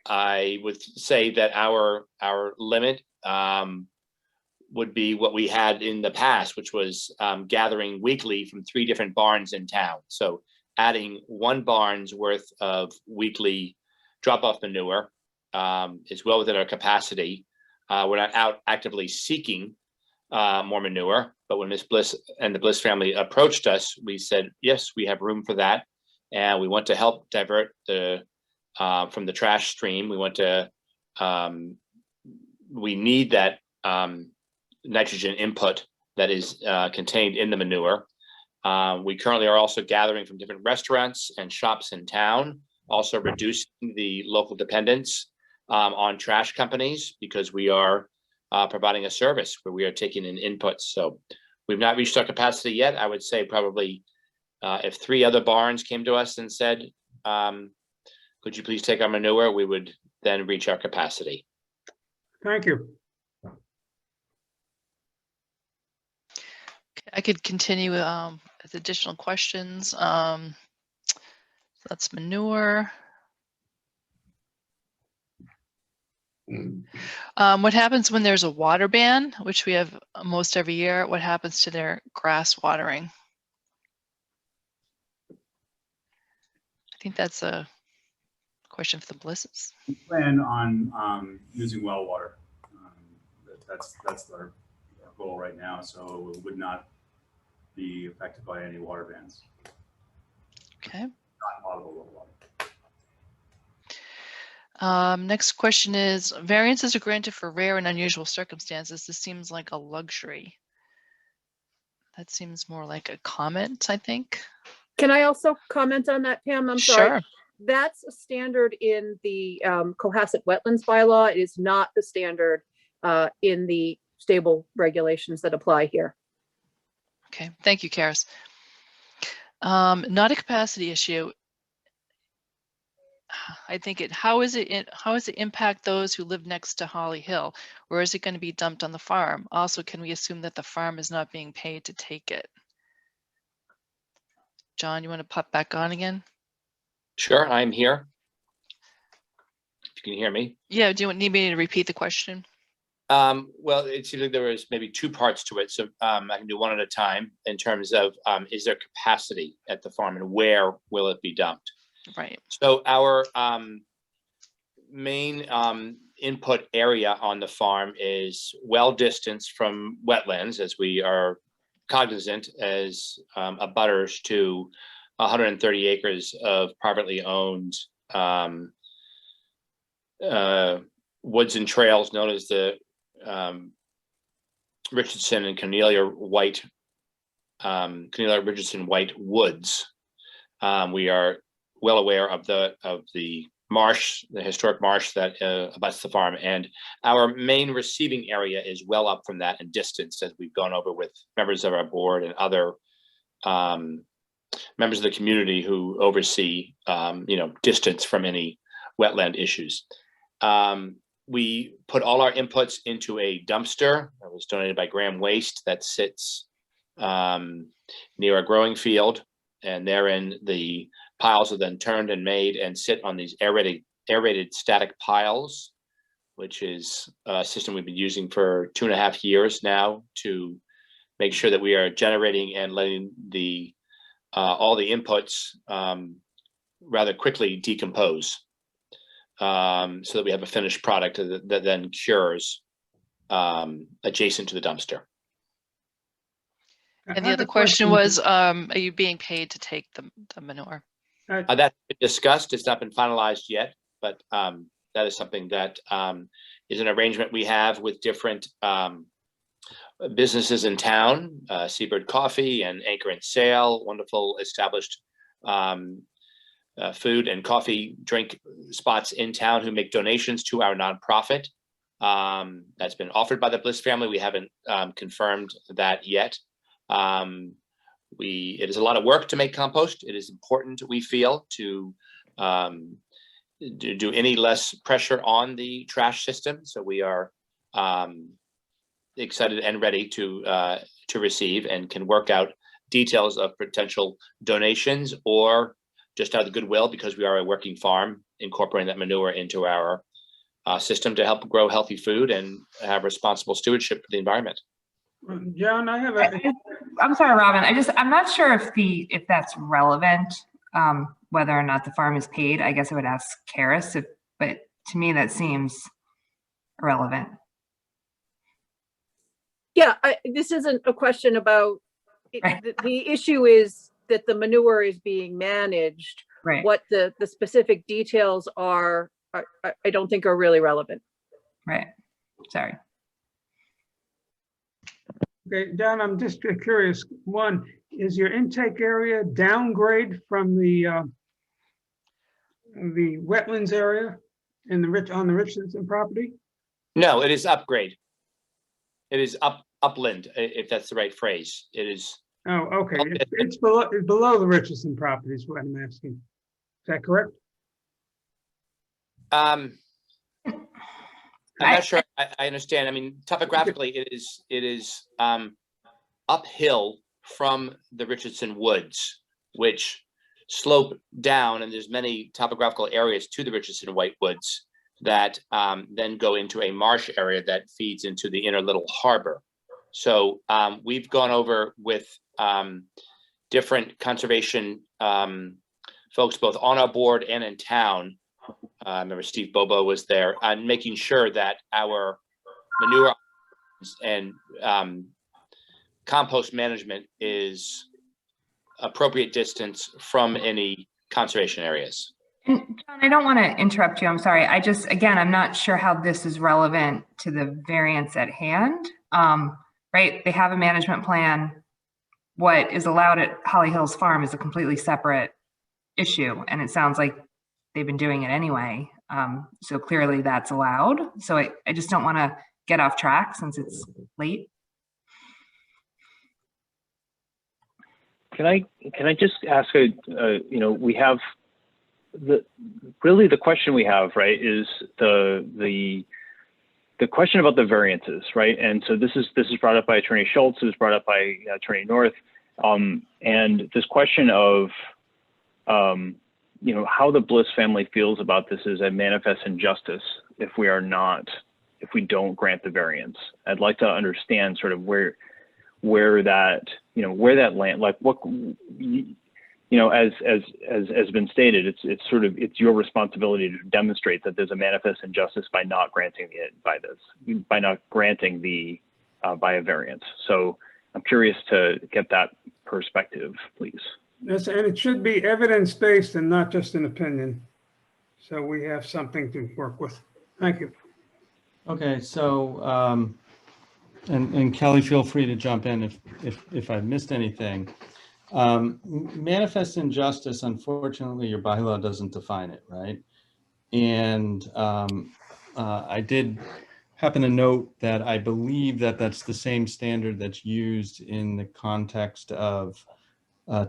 I would say that our limit would be what we had in the past, which was gathering weekly from 3 different barns in town. So adding 1 barn's worth of weekly drop-off manure is well within our capacity. We're not out actively seeking more manure, but when Ms. Bliss and the Bliss family approached us, we said, yes, we have room for that. And we want to help divert the from the trash stream. We want to, we need that nitrogen input that is contained in the manure. We currently are also gathering from different restaurants and shops in town, also reducing the local dependence on trash companies, because we are providing a service where we are taking in inputs. So we've not reached our capacity yet. I would say probably if 3 other barns came to us and said, could you please take our manure, we would then reach our capacity. Thank you. I could continue with additional questions. That's manure. What happens when there's a water ban, which we have most every year? What happens to their grass watering? I think that's a question for the Blisses. We plan on using well water. That's our goal right now. So it would not be affected by any water bans. Okay. Not potable water. Next question is, variances are granted for rare and unusual circumstances. This seems like a luxury. That seems more like a comment, I think. Can I also comment on that, Pam? I'm sorry. Sure. That's a standard in the Cohasset Wetlands bylaw. It is not the standard in the stable regulations that apply here. Okay, thank you, Karis. Not a capacity issue. I think how does it impact those who live next to Holly Hill, or is it going to be dumped on the farm? Also, can we assume that the farm is not being paid to take it? John, you want to pop back on again? Sure, I'm here. If you can hear me. Yeah, do you need me to repeat the question? Well, it seems like there was maybe 2 parts to it. So I can do one at a time in terms of is there capacity at the farm and where will it be dumped? Right. So our main input area on the farm is well distanced from wetlands, as we are cognizant as abutters to 130 acres of privately owned woods and trails known as the Richardson and Cornelia Richardson White Woods. We are well aware of the marsh, the historic marsh that abuts the farm, and our main receiving area is well up from that and distanced, as we've gone over with members of our board and other members of the community who oversee, distance from any wetland issues. we put all our inputs into a dumpster that was donated by Graham Waste that sits near a growing field, and therein the piles are then turned and made and sit on these aerated static piles, which is a system we've been using for 2.5 years now to make sure that we are generating and letting the all the inputs rather quickly decompose, so that we have a finished product that then cures adjacent to the dumpster. And the other question was, are you being paid to take the manure? That's been discussed. It's not been finalized yet, but that is something that is an arrangement we have with different businesses in town, Seabird Coffee and Anchor and Sail, wonderful established food and coffee drink spots in town who make donations to our nonprofit. That's been offered by the Bliss family. We haven't confirmed that yet. It is a lot of work to make compost. It is important, we feel, to do any less pressure on the trash system. So we are excited and ready to receive and can work out details of potential donations or just out of the goodwill, because we are a working farm, incorporating that manure into our system to help grow healthy food and have responsible stewardship for the environment. John, I have I'm sorry, Robin. I'm not sure if that's relevant, whether or not the farm is paid. I guess I would ask Karis, but to me that seems irrelevant. Yeah, this isn't a question about, Right. the issue is that the manure is being managed. Right. What the specific details are, I don't think are really relevant. Right. Sorry. Okay, Don, I'm just curious. One, is your intake area downgrade from the wetlands area in on the Richardson property? No, it is upgrade. It is upland, if that's the right phrase. It is. Oh, okay. It's below the Richardson property is what I'm asking. Is that correct? I'm not sure I understand. I mean, topographically, it is uphill from the Richardson Woods, which slope down, and there's many topographical areas to the Richardson White Woods that then go into a marsh area that feeds into the inner Little Harbor. So we've gone over with different conservation folks, both on our board and in town. I remember Steve Bobo was there, and making sure that our manure and compost management is appropriate distance from any conservation areas. And John, I don't want to interrupt you. I'm sorry. Again, I'm not sure how this is relevant to the variance at hand. Right? They have a management plan. What is allowed at Holly Hills Farm is a completely separate issue, and it sounds like they've been doing it anyway. So clearly that's allowed. So I just don't want to get off track since it's late. Can I just ask we have the question we have, right, is the question about the variances, right? And so this is brought up by Attorney Schultz, it was brought up by Attorney North, and this question of how the Bliss family feels about this is a manifest injustice if we don't grant the variance. I'd like to understand sort of where that land, like what, as has been stated, it's your responsibility to demonstrate that there's a manifest injustice by not granting it by a variance. So I'm curious to get that perspective, please. Yes, and it should be evidence-based and not just an opinion. So we have something to work with. Thank you. Okay, so and Kelly, feel free to jump in if I've missed anything. Manifest injustice, unfortunately, your bylaw doesn't define it, right? And I did happen to note that I believe that that's the same standard that's used in the context of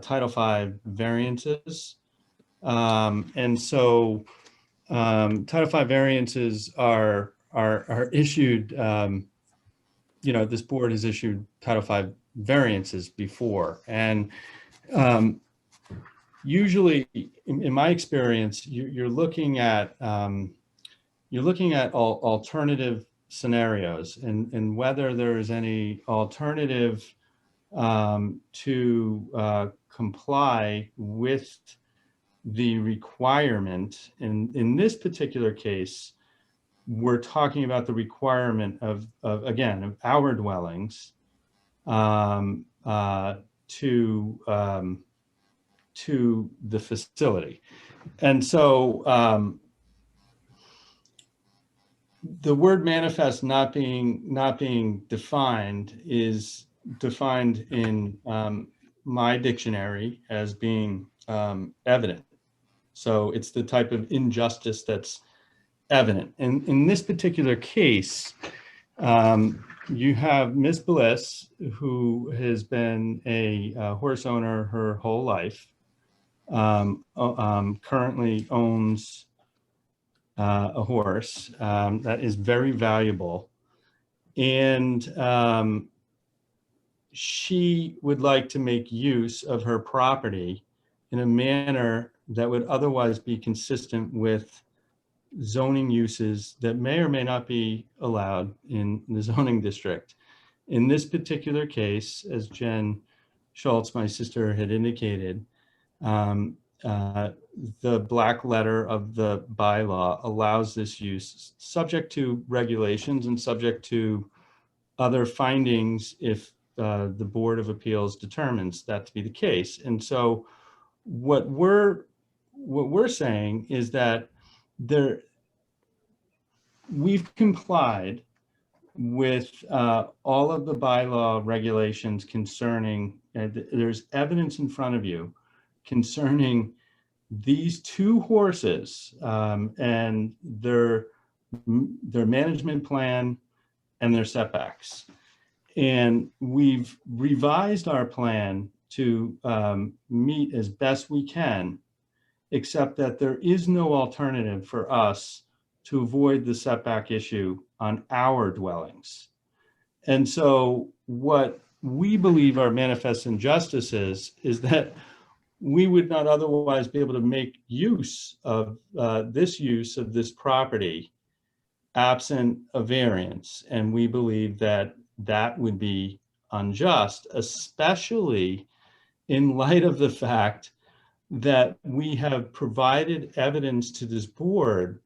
Title V variances. And so Title V variances are are issued, this board has issued Title V variances before. And usually, in my experience, you're looking at alternative scenarios and whether there is any alternative to comply with the requirement. In this particular case, we're talking about the requirement of our dwellings to the facility. And so the word manifest not being defined is defined in my dictionary as being evident. So it's the type of injustice that's evident. And in this particular case, you have Ms. Bliss, who has been a horse owner her whole life, currently owns a horse that is very valuable. And she would like to make use of her property in a manner that would otherwise be consistent with zoning uses that may or may not be allowed in the zoning district. In this particular case, as Jen Schultz, my sister, had indicated, the black letter of the bylaw allows this use subject to regulations and subject to other findings if the Board of Appeals determines that to be the case. And so what we're saying is that we've complied with all of the bylaw regulations concerning, there's evidence in front of you concerning these two horses and their management plan and their setbacks. And we've revised our plan to meet as best we can, except that there is no alternative for us to avoid the setback issue on our dwellings. And so what we believe our manifest injustice is that we would not otherwise be able to make use of this property absent a variance. And we believe that that would be unjust, especially in light of the fact that we have provided evidence to this board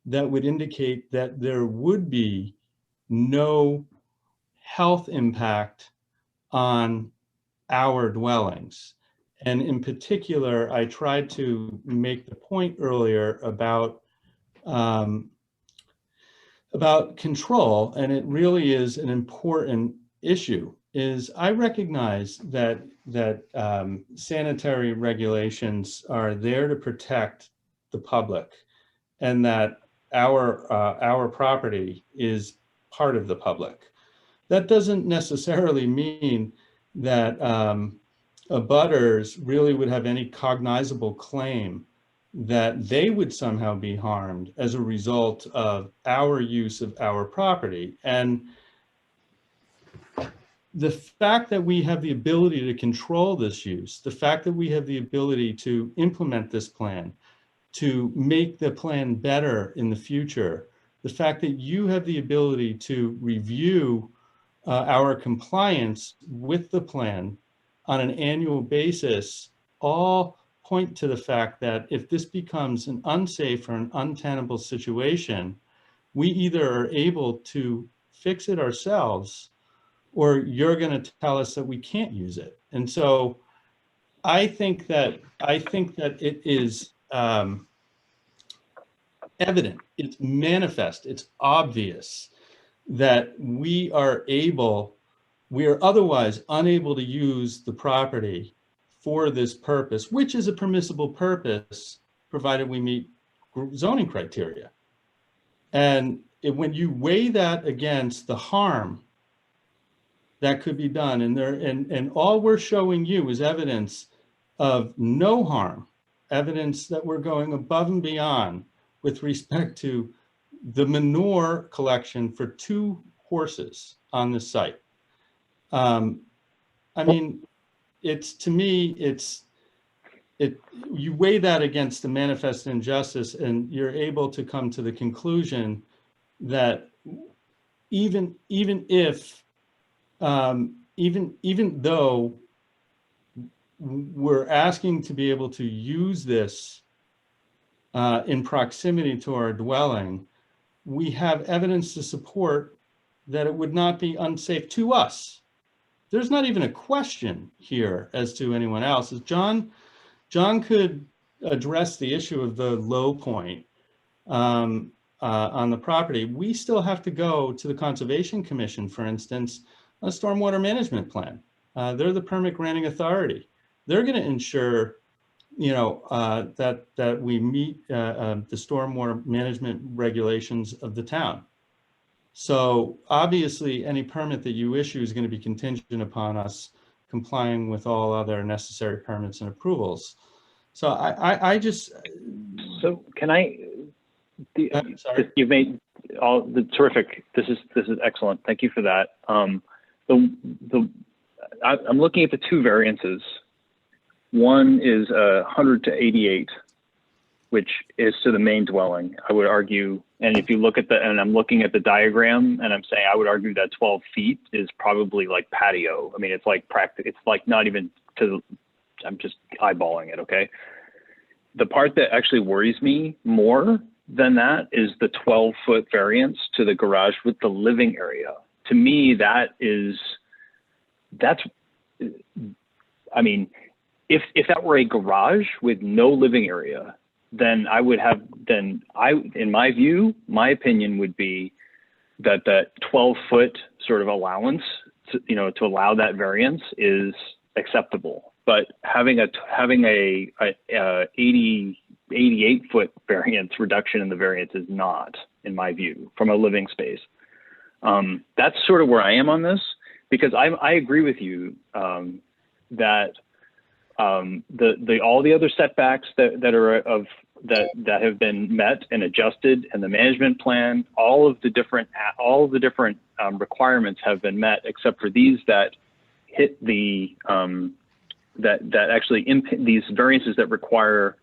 that would indicate that there would be no health impact on our dwellings. And in particular, I tried to make the point earlier about control, and it really is an important issue. Is I recognize that sanitary regulations are there to protect the public, and that our property is part of the public. That doesn't necessarily mean that abutters really would have any cognizable claim that they would somehow be harmed as a result of our use of our property. And the fact that we have the ability to control this use, the fact that we have the ability to implement this plan, to make the plan better in the future, the fact that you have the ability to review our compliance with the plan on an annual basis, all point to the fact that if this becomes an unsafe or an untenable situation, we either are able to fix it ourselves, or you're going to tell us that we can't use it. And so I think that it is evident, it's manifest, it's obvious that we are otherwise unable to use the property for this purpose, which is a permissible purpose, provided we meet zoning criteria. And when you weigh that against the harm that could be done, and all we're showing you is evidence of no harm, evidence that we're going above and beyond with respect to the manure collection for 2 horses on this site. I mean, to me, you weigh that against the manifest injustice, and you're able to come to the conclusion that even though we're asking to be able to use this in proximity to our dwelling, we have evidence to support that it would not be unsafe to us. There's not even a question here as to anyone else. John could address the issue of the low point on the property. We still have to go to the Conservation Commission, for instance, on a stormwater management plan. They're the permit granting authority. They're going to ensure, that we meet the stormwater management regulations of the town. So obviously, any permit that you issue is going to be contingent upon us complying with all other necessary permits and approvals. So I just. So can I? I'm sorry. You've made all the terrific. This is excellent. Thank you for that. I'm looking at the 2 variances. One is 100 to 88, which is to the main dwelling. I would argue, and if you look at and I'm looking at the diagram, and I'm saying I would argue that 12 feet is probably like patio. I mean, it's like it's like not even to. I'm just eyeballing it. Okay. The part that actually worries me more than that is the 12-foot variance to the garage with the living area. To me, I mean, if that were a garage with no living area, then in my view, my opinion would be that that 12-foot sort of allowance to allow that variance is acceptable. But having a 88-foot variance reduction in the variance is not, in my view, from a living space. That's sort of where I am on this, because I agree with you that all the other setbacks that have been met and adjusted, and the management plan, all of the different requirements have been met, except for these that hit the that actually these variances that require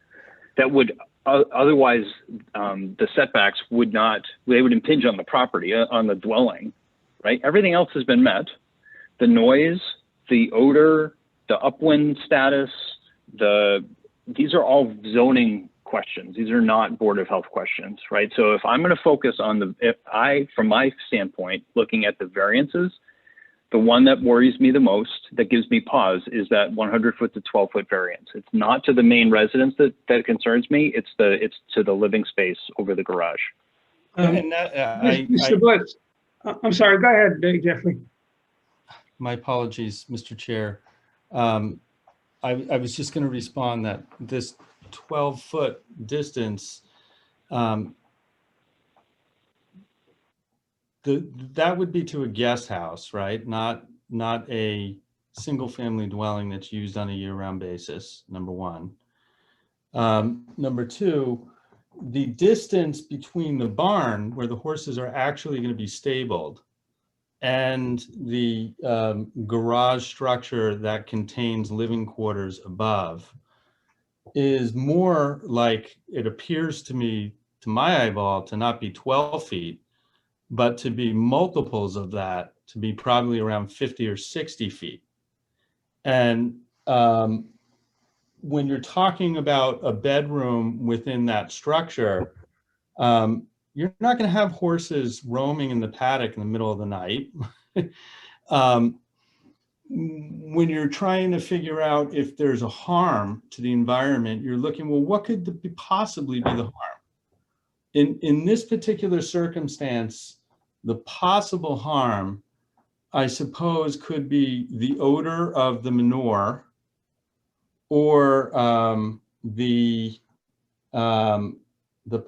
that would otherwise the setbacks would impinge on the property, on the dwelling, right? Everything else has been met. The noise, the odor, the upwind status, these are all zoning questions. These are not Board of Health questions, right? So if I'm going to focus on from my standpoint, looking at the variances, the one that worries me the most, that gives me pause, is that 100-foot to 12-foot variance. It's not to the main residence that concerns me. It's to the living space over the garage. Mr. Blitz, I'm sorry. Go ahead, Jeffrey. My apologies, Mr. Chair. I was just going to respond that this 12-foot distance, that would be to a guest house, right? Not a single-family dwelling that's used on a year-round basis, number one. Number two, the distance between the barn where the horses are actually going to be stabled and the garage structure that contains living quarters above is more like, it appears to me, to my eyeball, to not be 12 feet, but to be multiples of that, to be probably around 50 or 60 feet. And when you're talking about a bedroom within that structure, you're not going to have horses roaming in the paddock in the middle of the night. When you're trying to figure out if there's a harm to the environment, you're looking, well, what could possibly be the harm? In this particular circumstance, the possible harm, I suppose, could be the odor of the manure, or the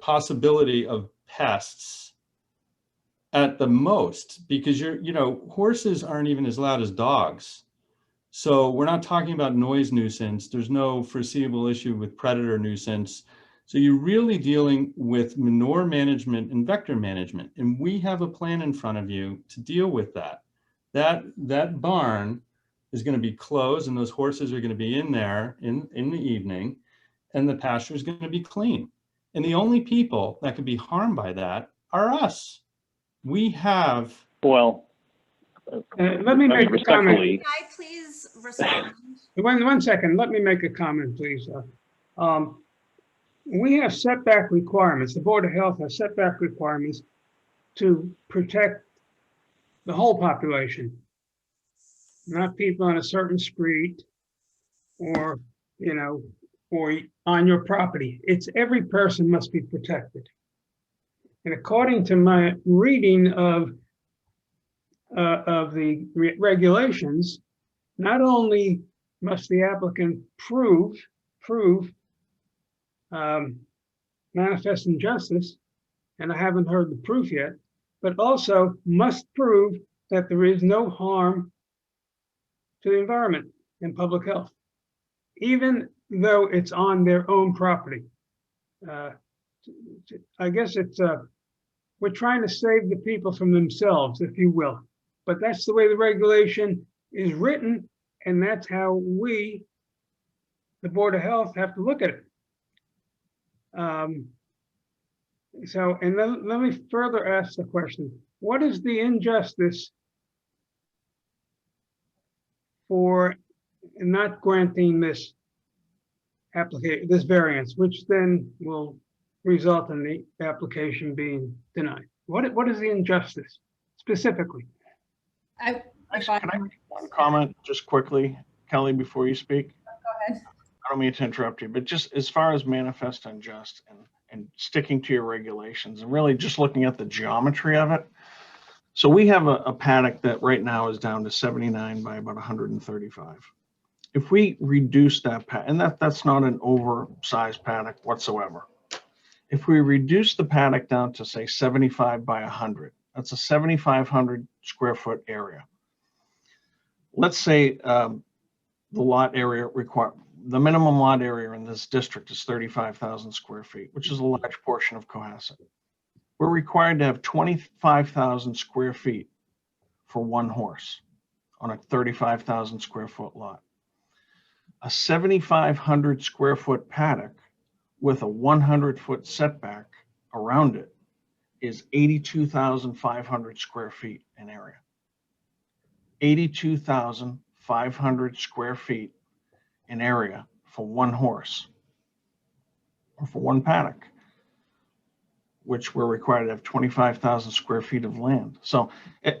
possibility of pests at the most, because horses aren't even as loud as dogs. So we're not talking about noise nuisance. There's no foreseeable issue with predator nuisance. So you're really dealing with manure management and vector management. And we have a plan in front of you to deal with that. That barn is going to be closed and those horses are going to be in there in the evening, and the pasture is going to be clean. And the only people that could be harmed by that are us. We have. Well, let me make a comment. Can I please respond? One second, let me make a comment, please. We have setback requirements. The Board of Health has setback requirements to protect the whole population, not people on a certain street or, you know, or on your property. It's every person must be protected. And according to my reading of the regulations, not only must the applicant prove manifest injustice, and I haven't heard the proof yet, but also must prove that there is no harm to the environment and public health, even though it's on their own property. I guess it's, we're trying to save the people from themselves, if you will, but that's the way the regulation is written, and that's how we, the Board of Health, have to look at it. So, and then let me further ask the question, what is the injustice for not granting this application, this variance, which then will result in the application being denied? What is the injustice specifically? Can I make one comment just quickly, Kelly, before you speak? Go ahead. I don't mean to interrupt you, but just as far as manifest unjust and sticking to your regulations and really just looking at the geometry of it. So we have a paddock that right now is down to 79 by about 135. If we reduce that paddock, and that's not an oversized paddock whatsoever. If we reduce the paddock down to say 75 by 100, that's a 7,500 square foot area. Let's say the lot area the minimum lot area in this district is 35,000 square feet, which is a large portion of Cohasset. We're required to have 25,000 square feet for one horse on a 35,000 square foot lot. A 7,500 square foot paddock with a 100-foot setback around it is 82,500 square feet in area. 82,500 square feet in area for one horse or for one paddock, which we're required to have 25,000 square feet of land. So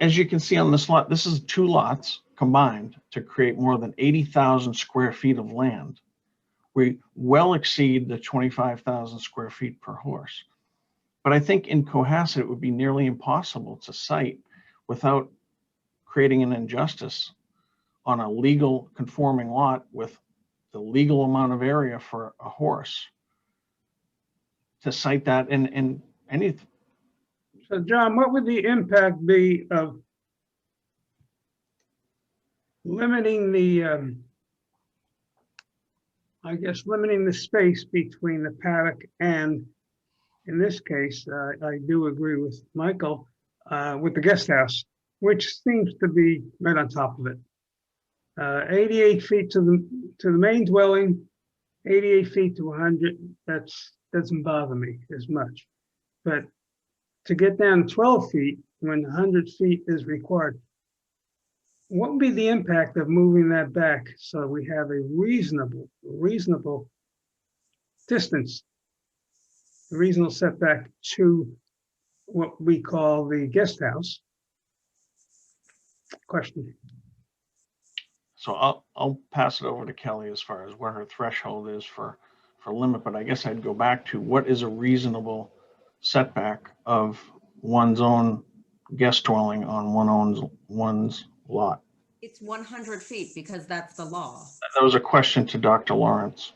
as you can see on this lot, this is two lots combined to create more than 80,000 square feet of land. We well exceed the 25,000 square feet per horse. But I think in Cohasset, it would be nearly impossible to site without creating an injustice on a legal conforming lot with the legal amount of area for a horse to site that in anything. So John, what would the impact be of limiting the, I guess, limiting the space between the paddock and, in this case, I do agree with Michael, with the guest house, which seems to be right on top of it. 88 feet to the main dwelling, 88 feet to 100, that doesn't bother me as much. But to get down 12 feet when 100 feet is required, what would be the impact of moving that back so we have a reasonable distance, a reasonable setback to what we call the guest house? Question. So I'll pass it over to Kelly as far as where her threshold is for limit, but I guess I'd go back to what is a reasonable setback of one's own guest dwelling on one's lot. It's 100 feet because that's the law. That was a question to Dr. Lawrence.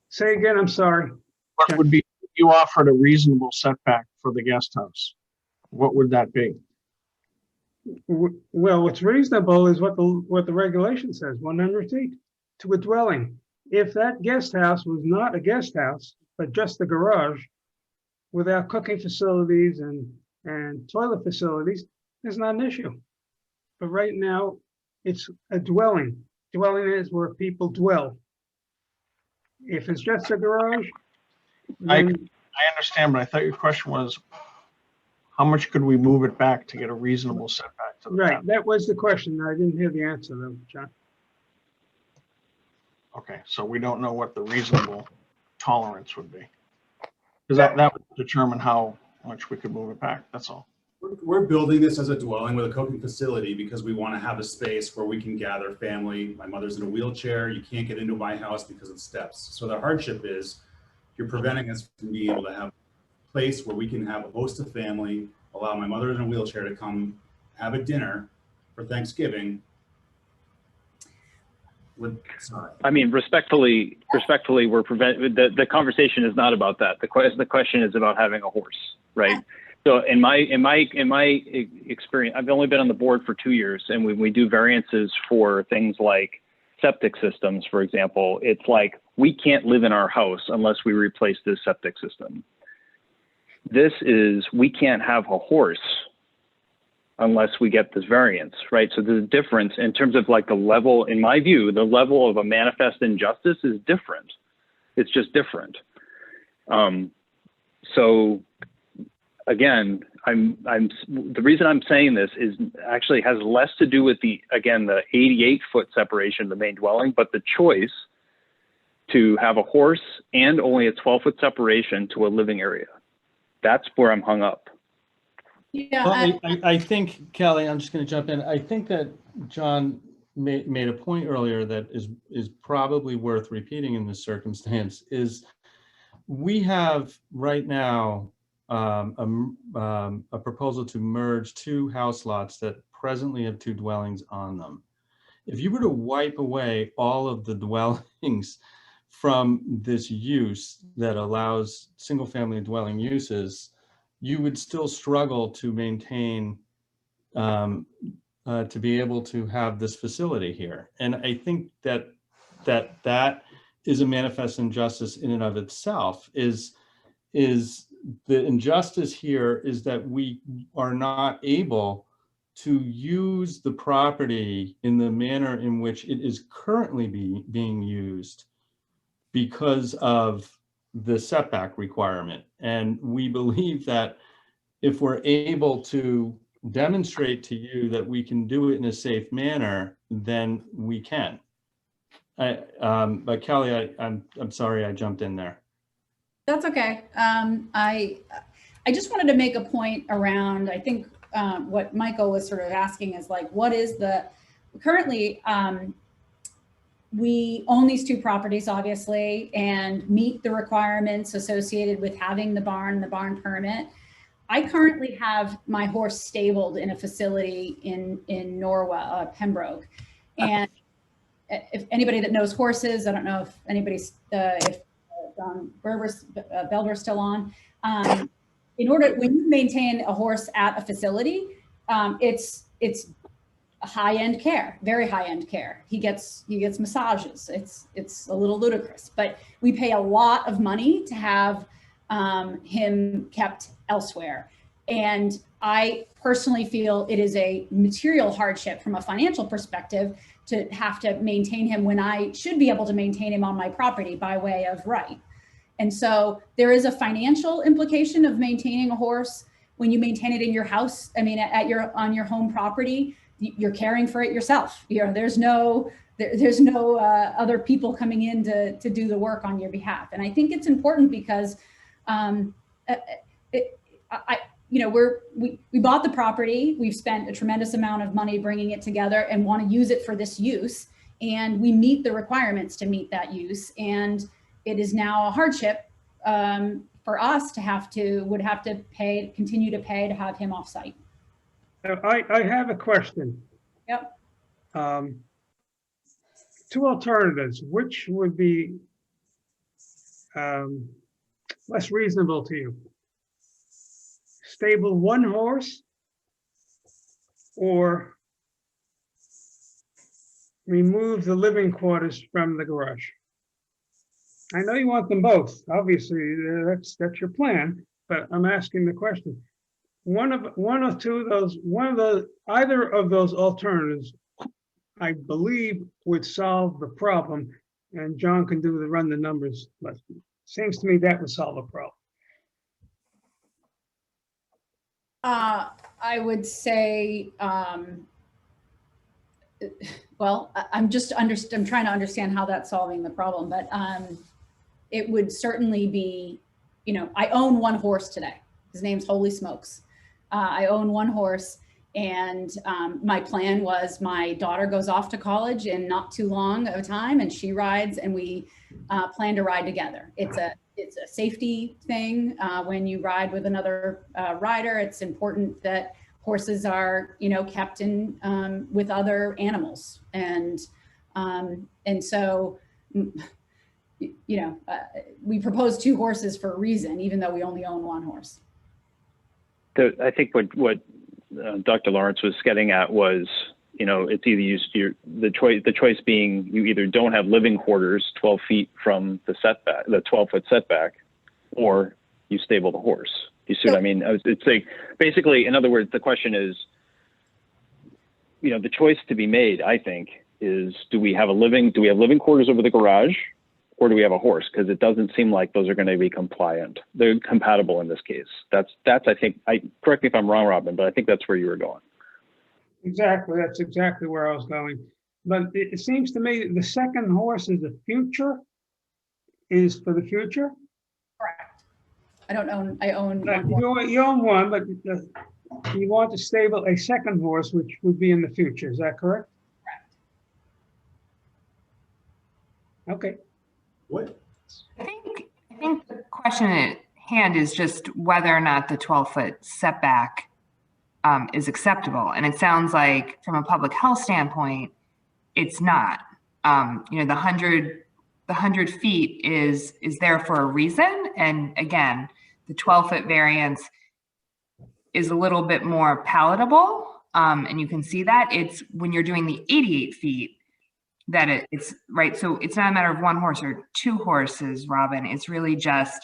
Say again, I'm sorry. What would be, if you offered a reasonable setback for the guest house, what would that be? Well, what's reasonable is what the regulation says, 100 feet to a dwelling. If that guest house was not a guest house, but just the garage, without cooking facilities and toilet facilities, is not an issue. But right now, it's a dwelling. Dwelling is where people dwell. If it's just a garage, then I understand, but I thought your question was, how much could we move it back to get a reasonable setback to the right, back? that was the question. I didn't hear the answer though, John. Okay, so we don't know what the reasonable tolerance would be. Because that would determine how much we could move it back, that's all. We're building this as a dwelling with a cooking facility because we want to have a space where we can gather family. My mother's in a wheelchair. You can't get into my house because of steps. So the hardship is you're preventing us from being able to have a place where we can have a host of family, allow my mother in a wheelchair to come have a dinner for Thanksgiving. Sorry. I mean, respectfully, we're the conversation is not about that. The question is about having a horse, right? So in my experience, I've only been on the board for 2 years, and when we do variances for things like septic systems, for example, it's like we can't live in our house unless we replace this septic system. This is, we can't have a horse unless we get this variance, right? So there's a difference in terms of like the level, in my view, the level of a manifest injustice is different. It's just different. So again, the reason I'm saying this is actually has less to do with the 88-foot separation, the main dwelling, but the choice to have a horse and only a 12-foot separation to a living area. That's where I'm hung up. Yeah, Well, I think, Kelly, I'm just going to jump in. I think that John made a point earlier that is probably worth repeating in this circumstance is we have right now a proposal to merge 2 house lots that presently have 2 dwellings on them. If you were to wipe away all of the dwellings from this use that allows single family dwelling uses, you would still struggle to maintain, to be able to have this facility here. And I think that is a manifest injustice in and of itself. Is the injustice here is that we are not able to use the property in the manner in which it is currently being used because of the setback requirement. And we believe that if we're able to demonstrate to you that we can do it in a safe manner, then we can. But Kelly, I'm sorry I jumped in there. that's okay. I just wanted to make a point around, I think what Michael was sort of asking is like, what is currently, we own these 2 properties, obviously, and meet the requirements associated with having the barn permit. I currently have my horse stabled in a facility in Norwell, Pembroke. And if anybody that knows horses, I don't know if anybody's, if John Belber's still on. When you maintain a horse at a facility, it's high-end care, very high-end care. He gets massages. It's a little ludicrous, but we pay a lot of money to have him kept elsewhere. And I personally feel it is a material hardship from a financial perspective to have to maintain him when I should be able to maintain him on my property by way of right. And so there is a financial implication of maintaining a horse when you maintain it in your house. I mean, on your home property, you're caring for it yourself. There's no other people coming in to do the work on your behalf. And I think it's important because we bought the property, we've spent a tremendous amount of money bringing it together and want to use it for this use. And we meet the requirements to meet that use. And it is now a hardship for us to continue to pay to have him off site. I have a question. Yep. 2 alternatives, which would be less reasonable to you? Stable 1 horse or remove the living quarters from the garage? I know you want them both. Obviously, that's your plan, but I'm asking the question. Either of those alternatives, I believe, would solve the problem, and John can run the numbers. But it seems to me that would solve the problem. I would say, well, I'm trying to understand how that's solving the problem, but it would certainly be, I own one horse today. His name's Holy Smokes. I own one horse, and my plan was my daughter goes off to college in not too long of a time, and she rides, and we plan to ride together. It's a safety thing. When you ride with another rider, it's important that horses are, kept in with other animals, and so, we proposed 2 horses for a reason, even though we only own one horse. I think what Dr. Lawrence was getting at was, it's either the choice being you either don't have living quarters 12 feet from the 12-foot setback, or you stable the horse. You see what I mean? It's like, basically, in other words, the question is, the choice to be made, I think, is do we have living quarters over the garage, or do we have a horse? Because it doesn't seem like those are going to be compliant. They're compatible in this case. That's I think, correct me if I'm wrong, Robin, but I think that's where you were going. Exactly. That's exactly where I was going. But it seems to me the second horse is for the future? Correct. I own one horse. You own one, but you want to stable a second horse, which would be in the future. Is that correct? Correct. Okay. What? I think the question at hand is just whether or not the 12-foot setback is acceptable. And it sounds like from a public health standpoint, it's not. The 100 feet is there for a reason. And again, the 12-foot variance is a little bit more palatable. And you can see that it's when you're doing the 88 feet that it's right. So it's not a matter of one horse or 2 horses, Robin. It's really just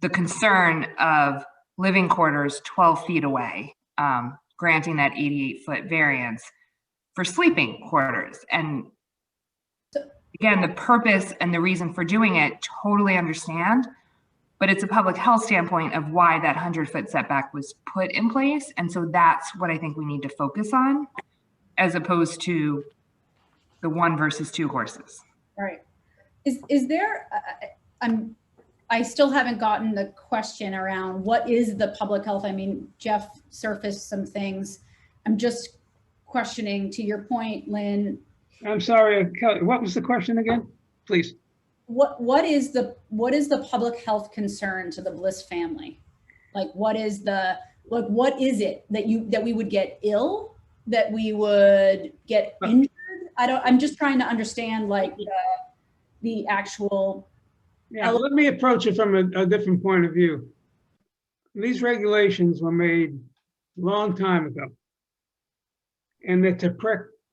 the concern of living quarters 12 feet away, granting that 88-foot variance for sleeping quarters. And again, the purpose and the reason for doing it, totally understand, but it's a public health standpoint of why that 100-foot setback was put in place. And so that's what I think we need to focus on, as opposed to the 1 versus 2 horses. Right. Is there, I still haven't gotten the question around what is the public health? I mean, Jeff surfaced some things. I'm just questioning, to your point, Lynn. I'm sorry, Kelly, what was the question again? Please. What is the public health concern to the Bliss family? Like, what is it that we would get ill, that we would get injured? I'm just trying to understand, like, the actual. Yeah, let me approach it from a different point of view. These regulations were made a long time ago, and they're to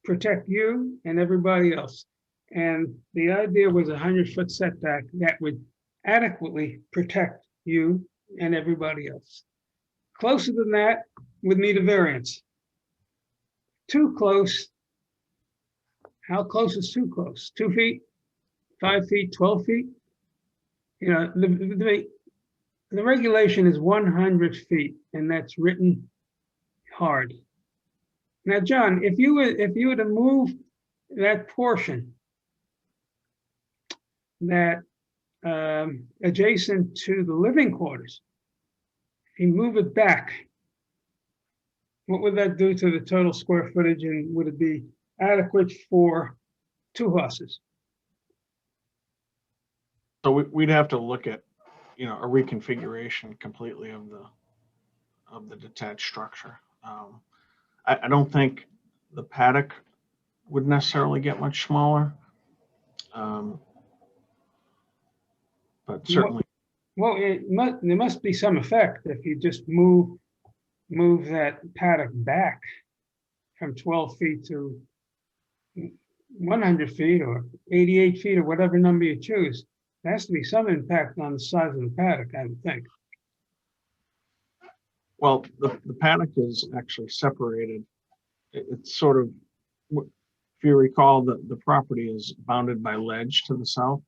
protect you and everybody else. And the idea was 100-foot setback that would adequately protect you and everybody else. Closer than that would need a variance. Too close. How close is too close? 2 feet, 5 feet, 12 feet? The regulation is 100 feet, and that's written hard. Now, John, if you were to move that portion that adjacent to the living quarters, if you move it back, what would that do to the total square footage, and would it be adequate for 2 horses? So we'd have to look at, a reconfiguration completely of the detached structure. I don't think the paddock would necessarily get much smaller, but certainly. Well, there must be some effect if you just move that paddock back from 12 feet to 100 feet or 88 feet or whatever number you choose. there has to be some impact on the size of the paddock, I would think. Well, the paddock is actually separated. It's sort of, if you recall, the property is bounded by ledge to the south,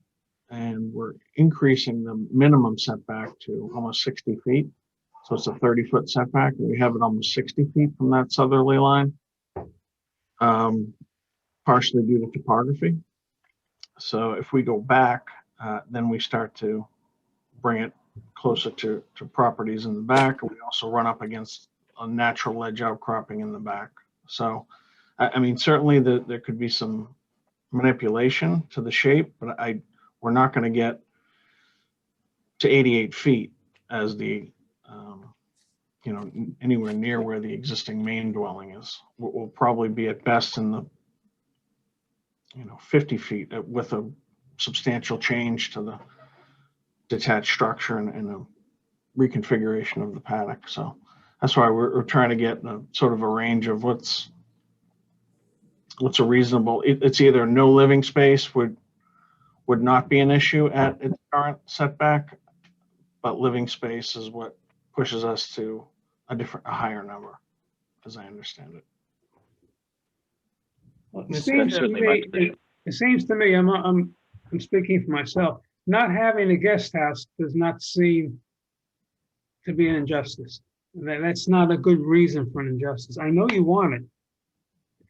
and we're increasing the minimum setback to almost 60 feet. So it's a 30-foot setback, and we have it almost 60 feet from that southerly line, partially due to topography. So if we go back, then we start to bring it closer to properties in the back. We also run up against a natural ledge outcropping in the back. So, I mean, certainly there could be some manipulation to the shape, but we're not going to get to 88 feet as the, anywhere near where the existing main dwelling is. We'll probably be at best in the, 50 feet with a substantial change to the detached structure and a reconfiguration of the paddock. So that's why we're trying to get a sort of a range of what's a reasonable. It's either no living space would not be an issue at its current setback, but living space is what pushes us to a higher number, as I understand it. Well, That's certainly my position. it seems to me, I'm speaking for myself, not having a guest house does not seem to be an injustice. That's not a good reason for an injustice. I know you want it,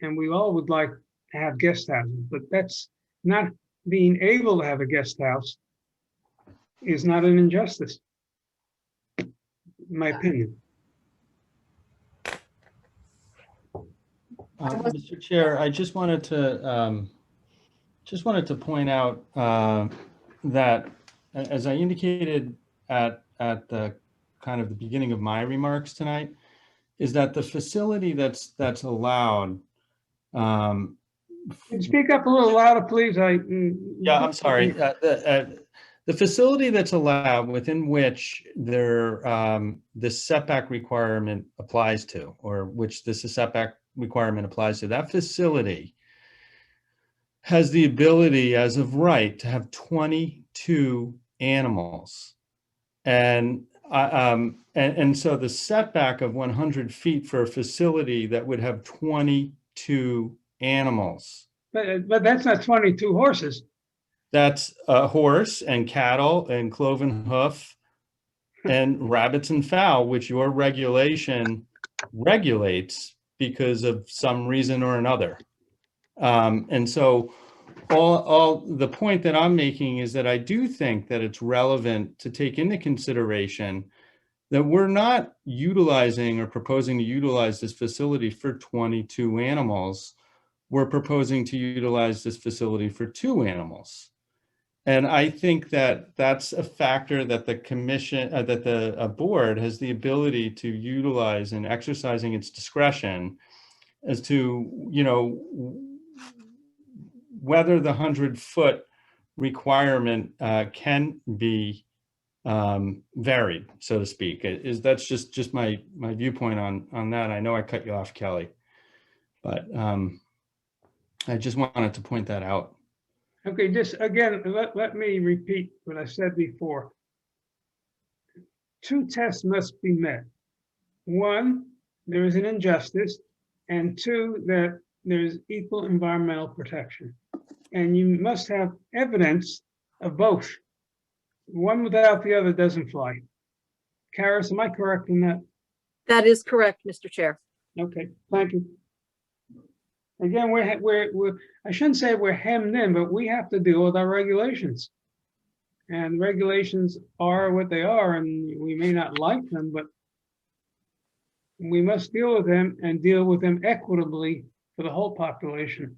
and we all would like to have guest houses, but that's not being able to have a guest house is not an injustice, in my opinion. Mr. Chair, I just wanted to point out that, as I indicated at the kind of the beginning of my remarks tonight, is that the facility that's allowed. Can you speak up a little louder, please? Yeah, I'm sorry. The facility that's allowed, within which the setback requirement applies to, or which this setback requirement applies to, that facility has the ability, as of right, to have 22 animals, and so the setback of 100 feet for a facility that would have 22 animals. But that's not 22 horses. That's a horse and cattle and cloven hoof and rabbits and fowl, which your regulation regulates because of some reason or another. And so all the point that I'm making is that I do think that it's relevant to take into consideration that we're not utilizing or proposing to utilize this facility for 22 animals. We're proposing to utilize this facility for 2 animals. And I think that that's a factor that the commission, that the board has the ability to utilize in exercising its discretion as to, whether the 100-foot requirement can be varied, so to speak. That's just my viewpoint on that. I know I cut you off, Kelly, but I just wanted to point that out. Okay, just again, let me repeat what I said before. 2 tests must be met. 1, there is an injustice, and 2, that there is equal environmental protection. And you must have evidence of both. One without the other doesn't fly. Karis, am I correct in that? That is correct, Mr. Chair. Okay, thank you. Again, we're I shouldn't say we're hemmed in, but we have to deal with our regulations. And regulations are what they are, and we may not like them, but we must deal with them and deal with them equitably for the whole population.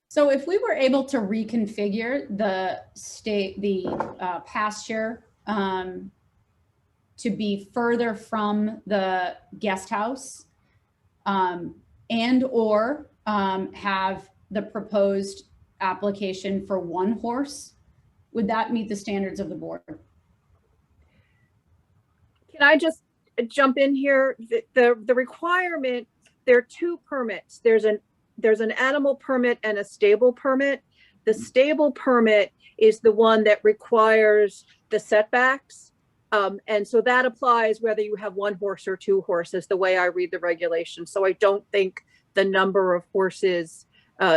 So if we were able to reconfigure the pasture to be further from the guest house, and or have the proposed application for 1 horse, would that meet the standards of the board? Can I just jump in here? The requirement, there are 2 permits. There's an animal permit and a stable permit. The stable permit is the one that requires the setbacks. And so that applies whether you have 1 horse or 2 horses, the way I read the regulation. So I don't think the number of horses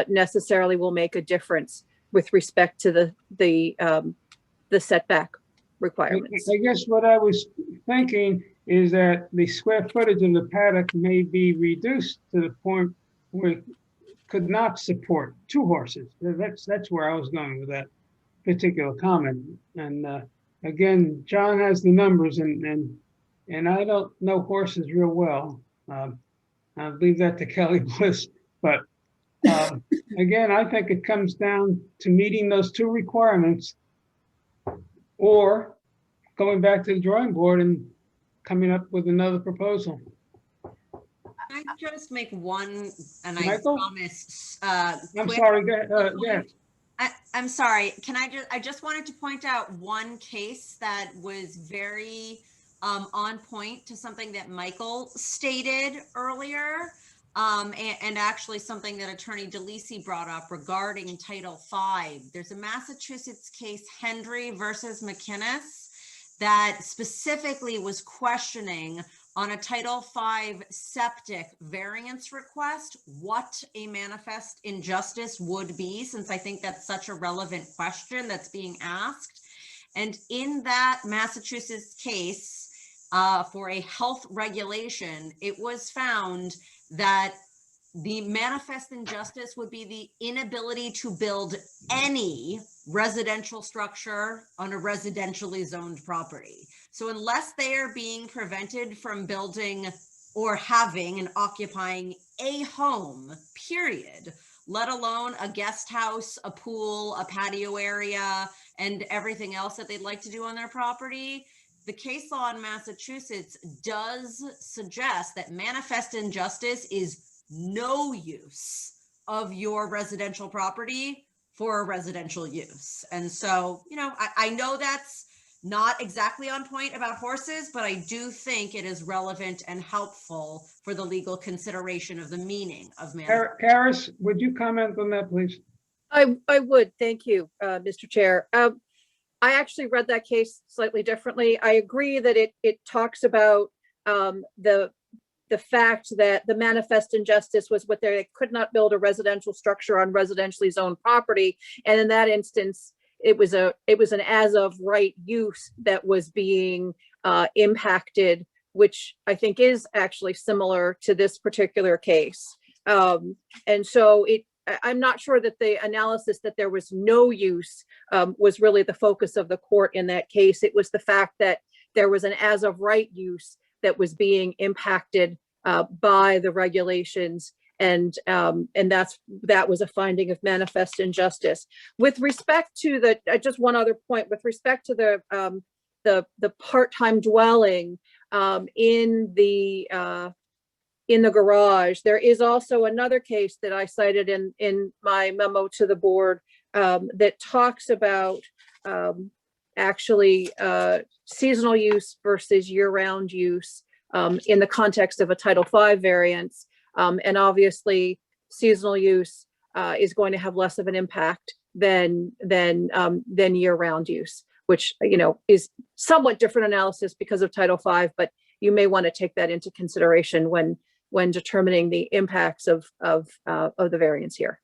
necessarily will make a difference with respect to the setback requirements. I guess what I was thinking is that the square footage of the paddock may be reduced to the point where it could not support 2 horses. That's where I was going with that particular comment. And again, John has the numbers, and I don't know horses real well. I'll leave that to Kelly Bliss. But again, I think it comes down to meeting those 2 requirements, or going back to the drawing board and coming up with another proposal. Can I just make one, and Michael? I promise. I'm quick sorry, yeah. I'm sorry. I just wanted to point out one case that was very on point to something that Michael stated earlier, and actually something that Attorney DeLisi brought up regarding Title V. There's a Massachusetts case, Hendry versus McInnes, that specifically was questioning on a Title V septic variance request what a manifest injustice would be, since I think that's such a relevant question that's being asked. And in that Massachusetts case, for a health regulation, it was found that the manifest injustice would be the inability to build any residential structure on a residentially zoned property. So unless they are being prevented from building or having and occupying a home, period, let alone a guest house, a pool, a patio area, and everything else that they'd like to do on their property, the case law in Massachusetts does suggest that manifest injustice is no use of your residential property for a residential use. And so, you know, I know that's not exactly on point about horses, but I do think it is relevant and helpful for the legal consideration of the meaning of manifest. Karis, would you comment on that, please? I would, thank you, Mr. Chair. I actually read that case slightly differently. I agree that it talks about the fact that the manifest injustice was what they could not build a residential structure on residentially zoned property. And in that instance, it was an as of right use that was being impacted, which I think is actually similar to this particular case. And so I'm not sure that the analysis that there was no use was really the focus of the court in that case. It was the fact that there was an as of right use that was being impacted by the regulations, and that was a finding of manifest injustice. With respect to just one other point, with respect to the part-time dwelling in the garage, there is also another case that I cited in my memo to the board that talks about actually seasonal use versus year-round use in the context of a Title V variance. And obviously seasonal use is going to have less of an impact than year-round use, which, you know, is somewhat different analysis because of Title V, but you may want to take that into consideration when determining the impacts of the variance here.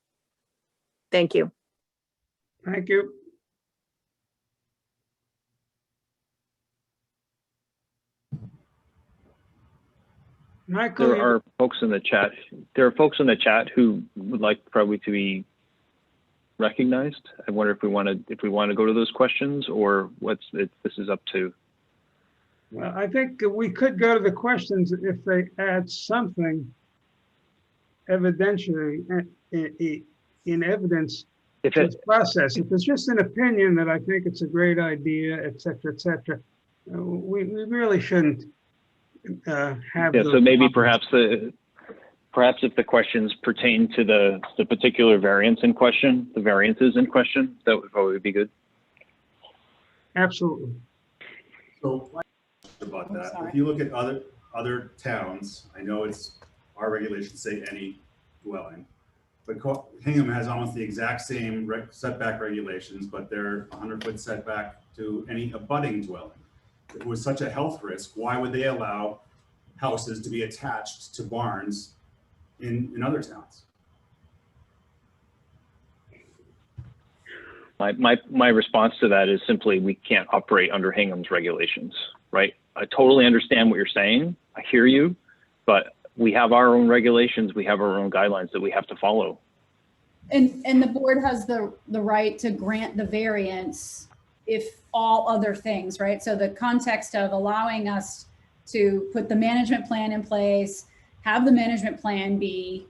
Thank you. Thank you. Michael, There are folks in the chat. There are folks in the chat who would like probably to be recognized. I wonder if we want to go to those questions, or this is up to. well, I think we could go to the questions if they add something evidentially in evidence If to it, this process. If it's just an opinion that I think it's a great idea, et cetera, we really shouldn't have. yeah, those so maybe comments. perhaps if the questions pertain to the particular variance in question, the variances in question, that would probably be good. Absolutely. So about that, sorry. if you look at other towns, I know it's our regulations say any dwelling, But Hingham has almost the exact same setback regulations, but they're 100-foot setback to any abutting dwelling. If it was such a health risk, why would they allow houses to be attached to barns in other towns? My response to that is simply we can't operate under Hingham's regulations, right? I totally understand what you're saying. I hear you, but we have our own regulations. We have our own guidelines that we have to follow. And the board has the right to grant the variance if all other things, right? So the context of allowing us to put the management plan in place, have the management plan be,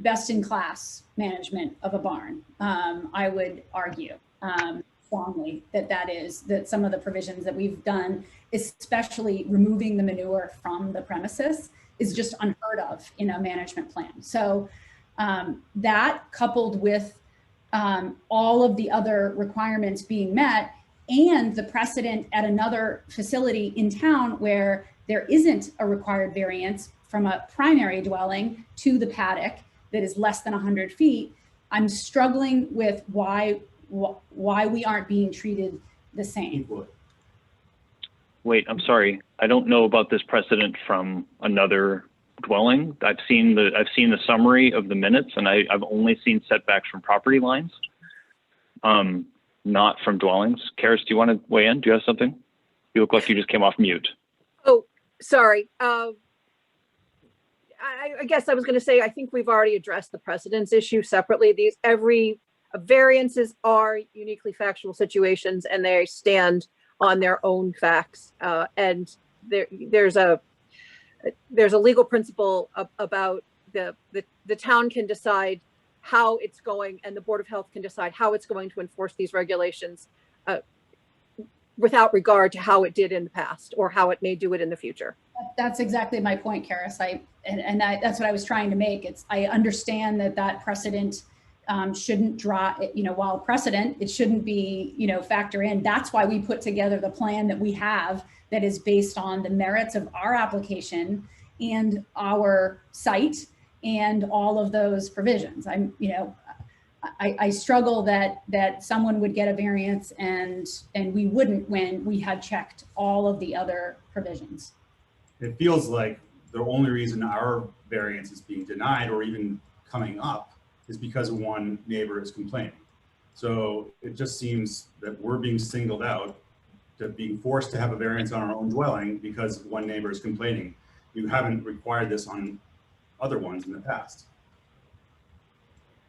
best in class management of a barn. I would argue strongly that some of the provisions that we've done, especially removing the manure from the premises, is just unheard of in a management plan. So that coupled with all of the other requirements being met and the precedent at another facility in town where there isn't a required variance from a primary dwelling to the paddock that is less than 100 feet, I'm struggling with why we aren't being treated the same. Wait, I'm sorry. I don't know about this precedent from another dwelling. I've seen the summary of the minutes, and I've only seen setbacks from property lines, not from dwellings. Karis, do you want to weigh in? Do you have something? You look like you just came off mute. Oh, sorry. I guess I was going to say, I think we've already addressed the precedence issue separately. Every variances are uniquely factual situations, and they stand on their own facts. And there's a legal principle about the town can decide how it's going, and the Board of Health can decide how it's going to enforce these regulations without regard to how it did in the past or how it may do it in the future. That's exactly my point, Karis. That's what I was trying to make. I understand that precedent shouldn't draw, while precedent, it shouldn't be, factor in. That's why we put together the plan that we have that is based on the merits of our application and our site and all of those provisions. I struggle that someone would get a variance and we wouldn't when we had checked all of the other provisions. It feels like the only reason our variance is being denied or even coming up is because one neighbor is complaining. So it just seems that we're being singled out to being forced to have a variance on our own dwelling because one neighbor is complaining. You haven't required this on other ones in the past.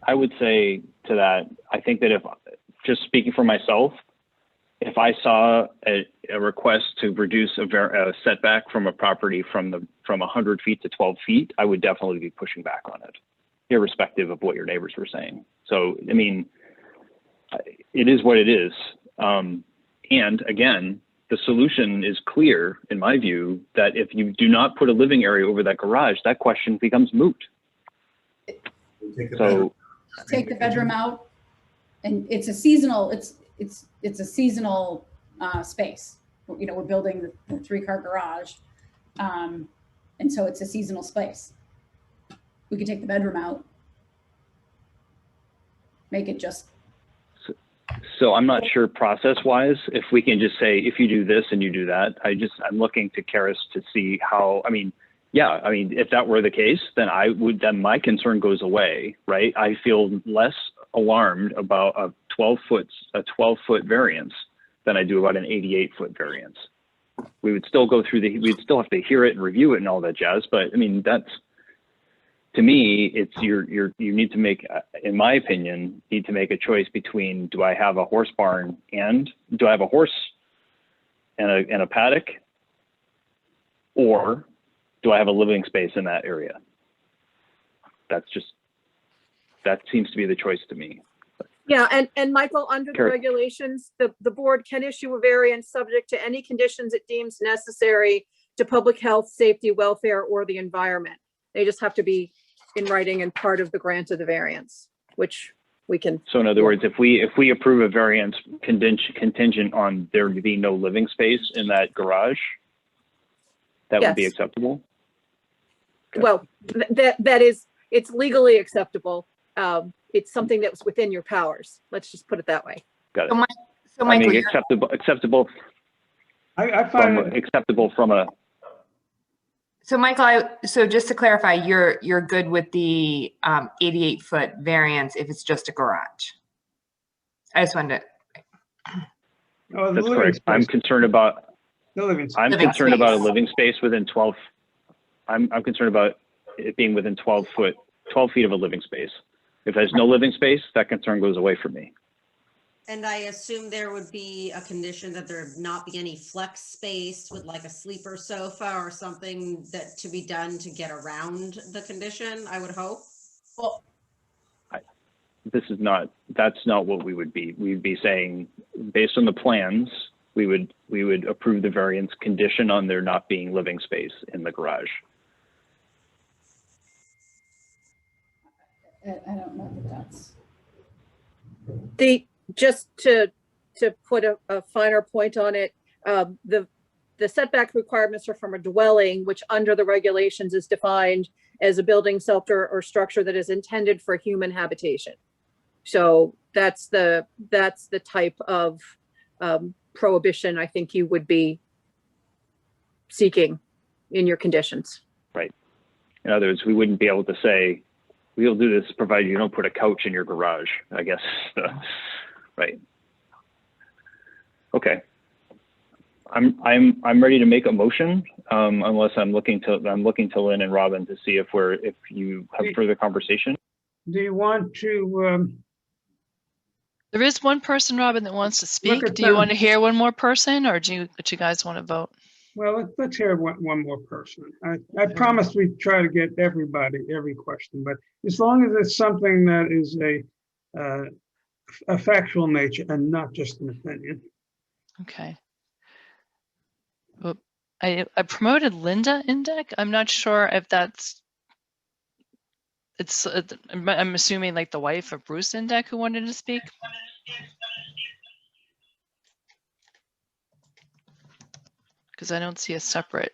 I would say to that, I think that if, just speaking for myself, if I saw a request to reduce a setback from a property from 100 feet to 12 feet, I would definitely be pushing back on it, irrespective of what your neighbors were saying. So, I mean, it is what it is. And again, the solution is clear, in my view, that if you do not put a living area over that garage, that question becomes moot. Take the bedroom out, and it's a seasonal. It's a seasonal space. We're building the 3-car garage, and so it's a seasonal space. We could take the bedroom out, make it just. So I'm not sure process-wise if we can just say if you do this and you do that. I'm looking to Karis to see how. I mean, yeah. I mean, if that were the case, then then my concern goes away, right? I feel less alarmed about a 12-foot variance than I do about an 88-foot variance. We would still go through we'd still have to hear it and review it and all that jazz. But I mean, that's, to me, it's you need to make, in my opinion, need to make a choice between, do I have a horse barn and do I have a horse and a paddock, or do I have a living space in that area? That seems to be the choice to me. Yeah, and Michael, under the regulations, the board can issue a variance subject to any conditions it deems necessary to public health, safety, welfare, or the environment. They just have to be in writing and part of the grant of the variance, which we can. So in other words, if we approve a variance contingent on there being no living space in that garage, that would be acceptable? Well, that is, it's legally acceptable. It's something that was within your powers. Let's just put it that way. Got it. So, I Michael, mean, acceptable I find from it, acceptable from a, so Michael, so just to clarify, you're good with the 88-foot variance if it's just a garage? I just wanted to, oh, the that's living correct. I'm space, concerned about, the living space. I'm Living concerned about a space. living space within 12. I'm concerned about it being within 12 feet of a living space. If there's no living space, that concern goes away from me. And I assume there would be a condition that there not be any flex space with like a sleeper sofa or something that to be done to get around the condition, I would hope. Well, That's not what we would be. We'd be saying, based on the plans, we would approve the variance condition on there not being living space in the garage. I don't know that that's. Just to put a finer point on it, the setback requirements are from a dwelling, which under the regulations is defined as a building, shelter, or structure that is intended for human habitation. So that's the type of prohibition I think you would be seeking in your conditions. Right. In other words, we wouldn't be able to say, we'll do this provided you don't put a couch in your garage, I guess. Right. Okay. I'm ready to make a motion, unless I'm looking to Lynn and Robin to see if you have further conversation. Do you want to, There is one person, Robin, that wants to speak. at Do you them. want to hear one more person, or do you guys want to vote? well, let's hear one more person. I promised we'd try to get every question, but as long as it's something that is a factual nature and not just an opinion. Okay. Well, I promoted Linda Indek. I'm not sure if I'm assuming like the wife of Bruce Indek who wanted to speak. Because I don't see a separate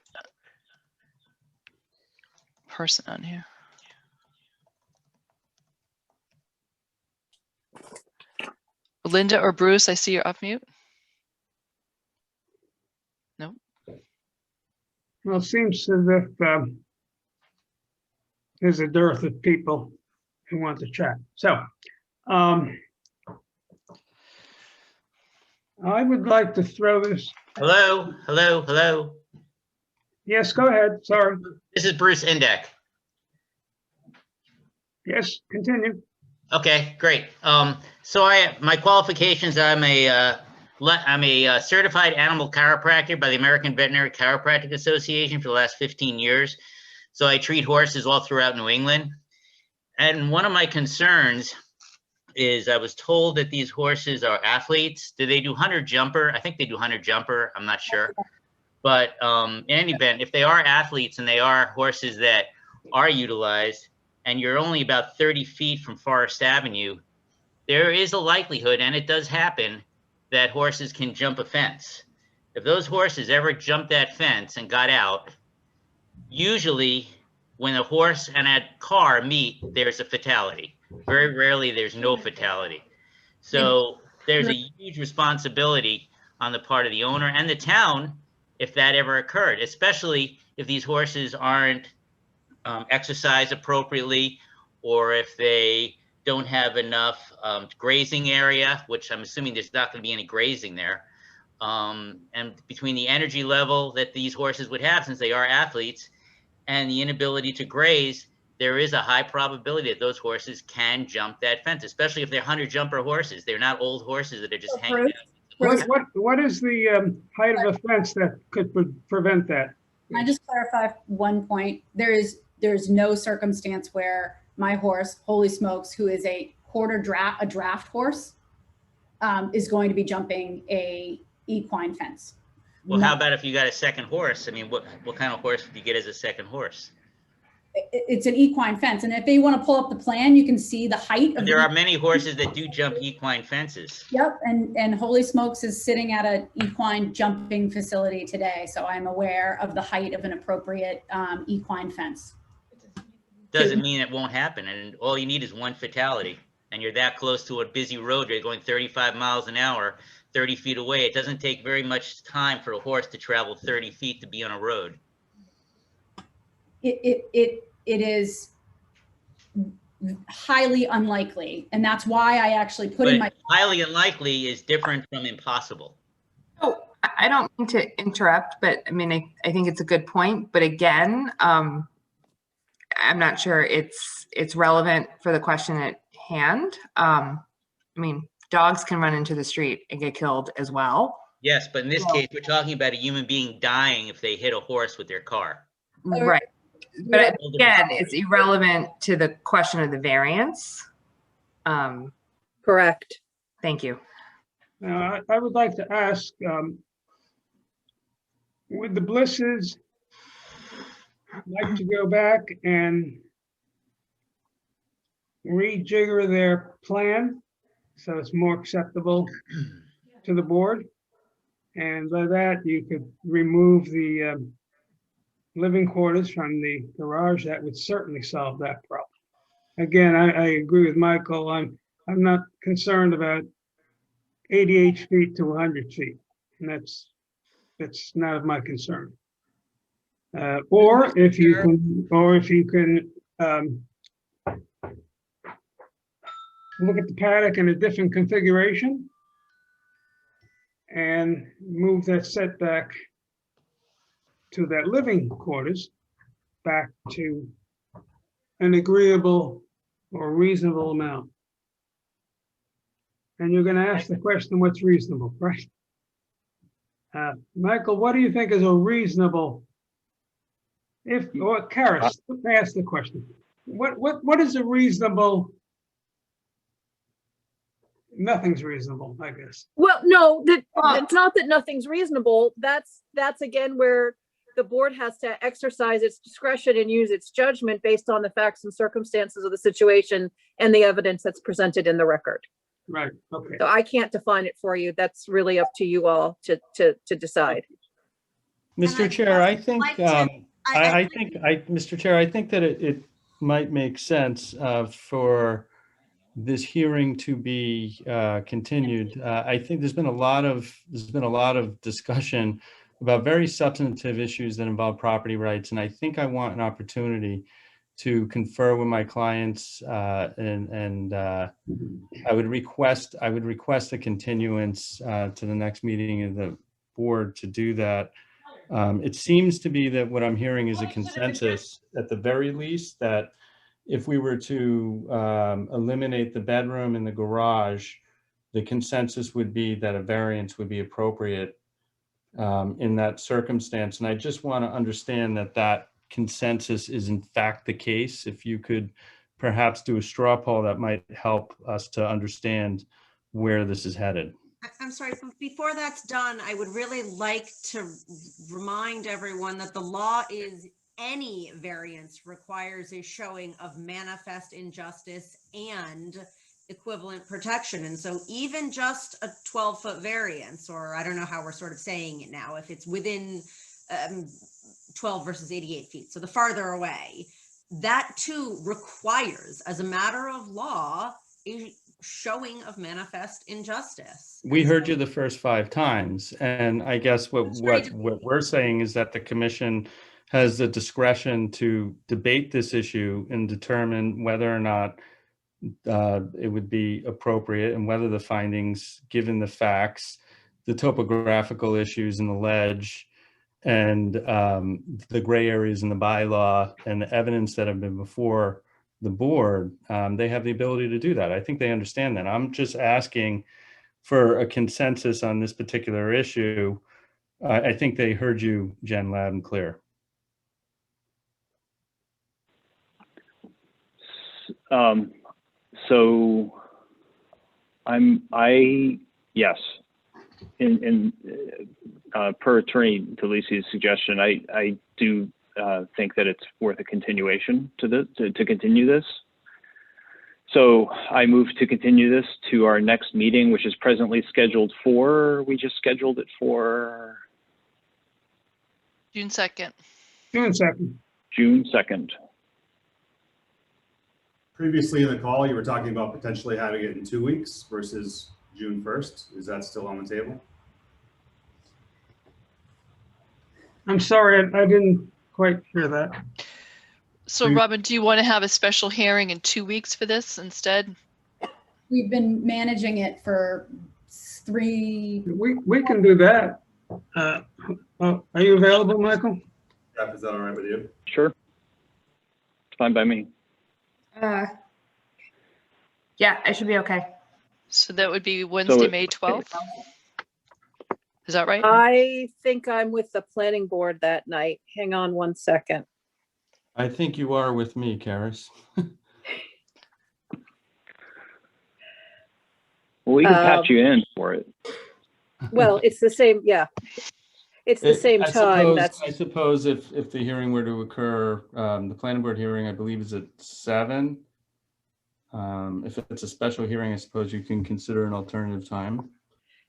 person on here. Linda or Bruce, I see you're off mute. No. Well, it seems as if there's a dearth of people who want to chat. So I would like to throw this. Hello. Yes, go ahead. Sorry. This is Bruce Indek. Yes, continue. Okay, great. So my qualifications, I'm a certified animal chiropractor by the American Veterinary Chiropractic Association for the last 15 years. So I treat horses all throughout New England. And one of my concerns is I was told that these horses are athletes. Do they do hunter jumper? I think they do hunter jumper. I'm not sure. But in any event, if they are athletes and they are horses that are utilized, and you're only about 30 feet from Forest Avenue, there is a likelihood, and it does happen, that horses can jump a fence. If those horses ever jumped that fence and got out, usually when a horse and a car meet, there's a fatality. Very rarely there's no fatality. So there's a huge responsibility on the part of the owner and the town if that ever occurred, especially if these horses aren't exercised appropriately, or if they don't have enough grazing area, which I'm assuming there's not going to be any grazing there. And between the energy level that these horses would have, since they are athletes, and the inability to graze, there is a high probability that those horses can jump that fence, especially if they're hunter jumper horses. They're not old horses that are just hanging out. What is the height of a fence that could prevent that? Can I just clarify one point? There's no circumstance where my horse, Holy Smokes, who is a draft horse, is going to be jumping a equine fence. Well, how about if you got a second horse? I mean, what kind of horse would you get as a second horse? It's an equine fence. And if they want to pull up the plan, you can see the height of There are many horses that do jump equine fences. Yep, and Holy Smokes is sitting at an equine jumping facility today, so I'm aware of the height of an appropriate equine fence. doesn't mean it won't happen. And all you need is one fatality. And you're that close to a busy road, you're going 35 miles an hour, 30 feet away. It doesn't take very much time for a horse to travel 30 feet to be on a road. It is highly unlikely. And that's why I actually put in my. But highly unlikely is different from impossible. Oh, I don't mean to interrupt, but I mean, I think it's a good point. But again, I'm not sure it's relevant for the question at hand. I mean, dogs can run into the street and get killed as well. Yes, but in this case, we're talking about a human being dying if they hit a horse with their car. Right. But again, it's irrelevant to the question of the variance. Correct. Thank you. Now, I would like to ask, would the Blisses like to go back and rejigger their plan so it's more acceptable to the board? And by that, you could remove the living quarters from the garage. That would certainly solve that problem. Again, I agree with Michael. I'm not concerned about 88 feet to 100 feet. And that's not of my concern. Or if you can look at the paddock in a different configuration and move that setback to that living quarters back to an agreeable or reasonable amount. And you're going to ask the question, what's reasonable, right? Michael, what do you think is a reasonable, or Karis, ask the question. What is a reasonable? Nothing's reasonable, I guess. Well, no, it's not that nothing's reasonable. That's again where the board has to exercise its discretion and use its judgment based on the facts and circumstances of the situation and the evidence that's presented in the record. Right, okay. So I can't define it for you. That's really up to you all to decide. Mr. Chair, I think, Mr. Chair, I think that it might make sense for this hearing to be continued. I think there's been a lot of discussion about very substantive issues that involve property rights, and I think I want an opportunity to confer with my clients, and I would request a continuance to the next meeting of the board to do that. It seems to be that what I'm hearing is a consensus, at the very least, that if we were to eliminate the bedroom and the garage, the consensus would be that a variance would be appropriate in that circumstance. And I just want to understand that consensus is in fact the case. If you could perhaps do a straw poll, that might help us to understand where this is headed. I'm sorry, before that's done, I would really like to remind everyone that the law is any variance requires a showing of manifest injustice and equivalent protection. And so even just a 12-foot variance, or I don't know how we're sort of saying it now, if it's within 12 versus 88 feet, so the farther away, that too requires, as a matter of law, a showing of manifest injustice. We heard you the first 5 times, and I guess what we're saying is that the commission has the discretion to debate this issue and determine whether or not it would be appropriate, and whether the findings, given the facts, the topographical issues in the ledge, and the gray areas in the bylaw, and the evidence that have been before the board, they have the ability to do that. I think they understand that. I'm just asking for a consensus on this particular issue. I think they heard you, Jen, loud and clear. So yes, in per Attorney DeLisi's suggestion, I do think that it's worth a continuation to continue this. So I move to continue this to our next meeting, which is presently scheduled for, we just scheduled it for June 2nd. June 2nd. June 2nd. Previously in the call, you were talking about potentially having it in 2 weeks versus June 1st. Is that still on the table? I'm sorry, I didn't quite hear that. So Robin, do you want to have a special hearing in 2 weeks for this instead? We've been managing it for 3. We can do that. Are you available, Michael? Jeff, is that all right with you? Sure. It's fine by me. Yeah, I should be okay. So that would be Wednesday, May 12th. Is that right? I think I'm with the planning board that night. Hang on one second. I think you are with me, Karis. Well, we can patch you in for it. Well, it's the same, yeah. It's the same time. I suppose if the hearing were to occur, the planning board hearing, I believe, is at 7. If it's a special hearing, I suppose you can consider an alternative time.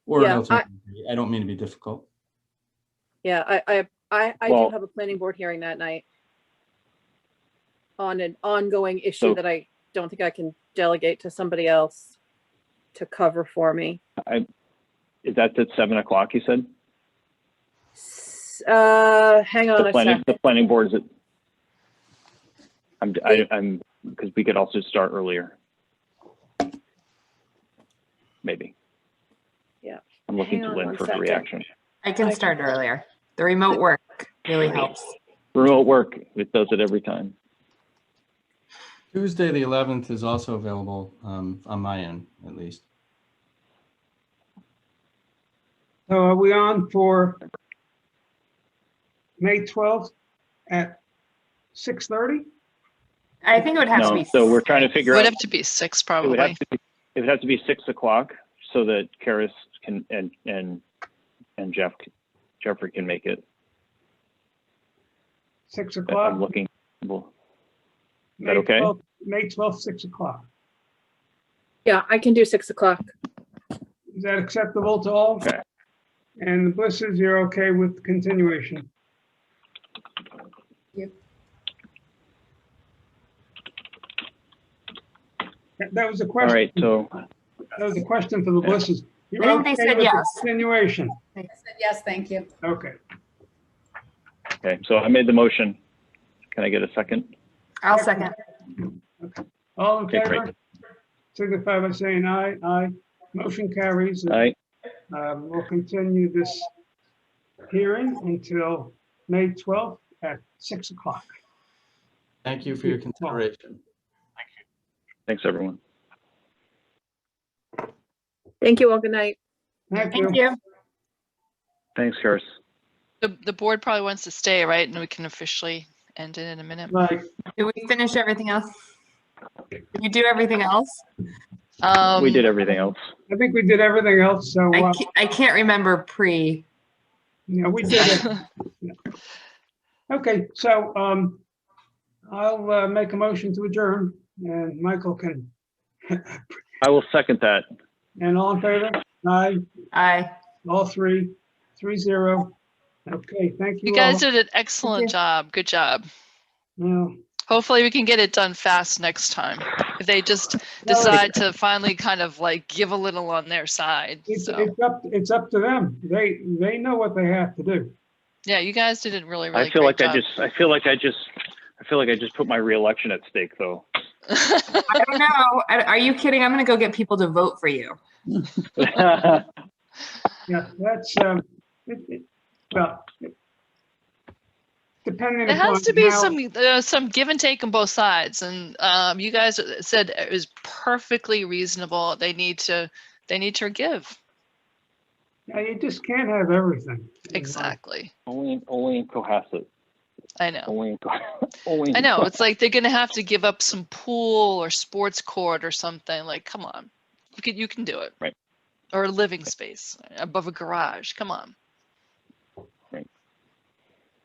Or an alternative. I don't mean to be difficult. Yeah, I do have a planning board hearing that night on an ongoing issue that I don't think I can delegate to somebody else to cover for me. Is that at 7 o'clock, you said? Hang on a second. The planning board is I'm because we could also start earlier. Maybe. Yeah. I'm looking to Lynn for a reaction. I can start earlier. The remote work really helps. Remote work, it does it every time. Tuesday, the 11th is also available on my end, at least. So are we on for May 12th at 6:30? I think it would have to be. So we're trying to figure It would out. have to be 6 It probably. would have to be 6 o'clock so that Karis can and Jeffrey can make it. 6 I'm o'clock? looking. Well, is May that okay? 12th, May 12th, 6 o'clock. Yeah, I can do 6 o'clock. Is that acceptable to all? Okay. And the Blisses, you're okay with continuation? Yep. That was a All question. right. So That was a question for the Blisses. You're I think they okay said with yes. Continuation. I said yes, thank you. Okay. okay. So I made the motion. Can I get a second? I'll second. All in Okay, favor? great. Signify by saying aye. Aye. Motion carries. All right. We'll continue this hearing until May 12th at 6 o'clock. Thank you for your consideration. Thanks, everyone. Thank you all. Good night. Thank you. Thank you. Thanks, Karis. The board probably wants to stay, right? And we can officially end it in a minute. Right. Did we finish everything else? Did you do everything else? We did everything else. I think we did everything else, so, I can't remember pre. yeah, we did it. Yeah. Okay, so, I'll make a motion to adjourn, and Michael can, I will second that. and all in favor? Aye, Aye. all 3-0. Okay, thank you You all. guys did an excellent job. Good job. Well, Hopefully we can get it done fast next time. If they just decide to finally kind of like give a little on their side. It's So up to them. They know what they have to do. yeah, you guys did a really I feel great like job. I feel like I just put my reelection at stake, though. I don't know. Are you kidding? I'm going to go get people to vote for you. Yeah, that's, well, depending There has upon to be how- some give and take on both sides, and you guys said it was perfectly reasonable. They need to give. Yeah, you just can't have everything. Exactly. Only in Cohasset. I know. Only. I know. It's like they're gonna have to give up some pool or sports court or something. Like, come on, you can do it. Right. Or a living space above a garage. Come on.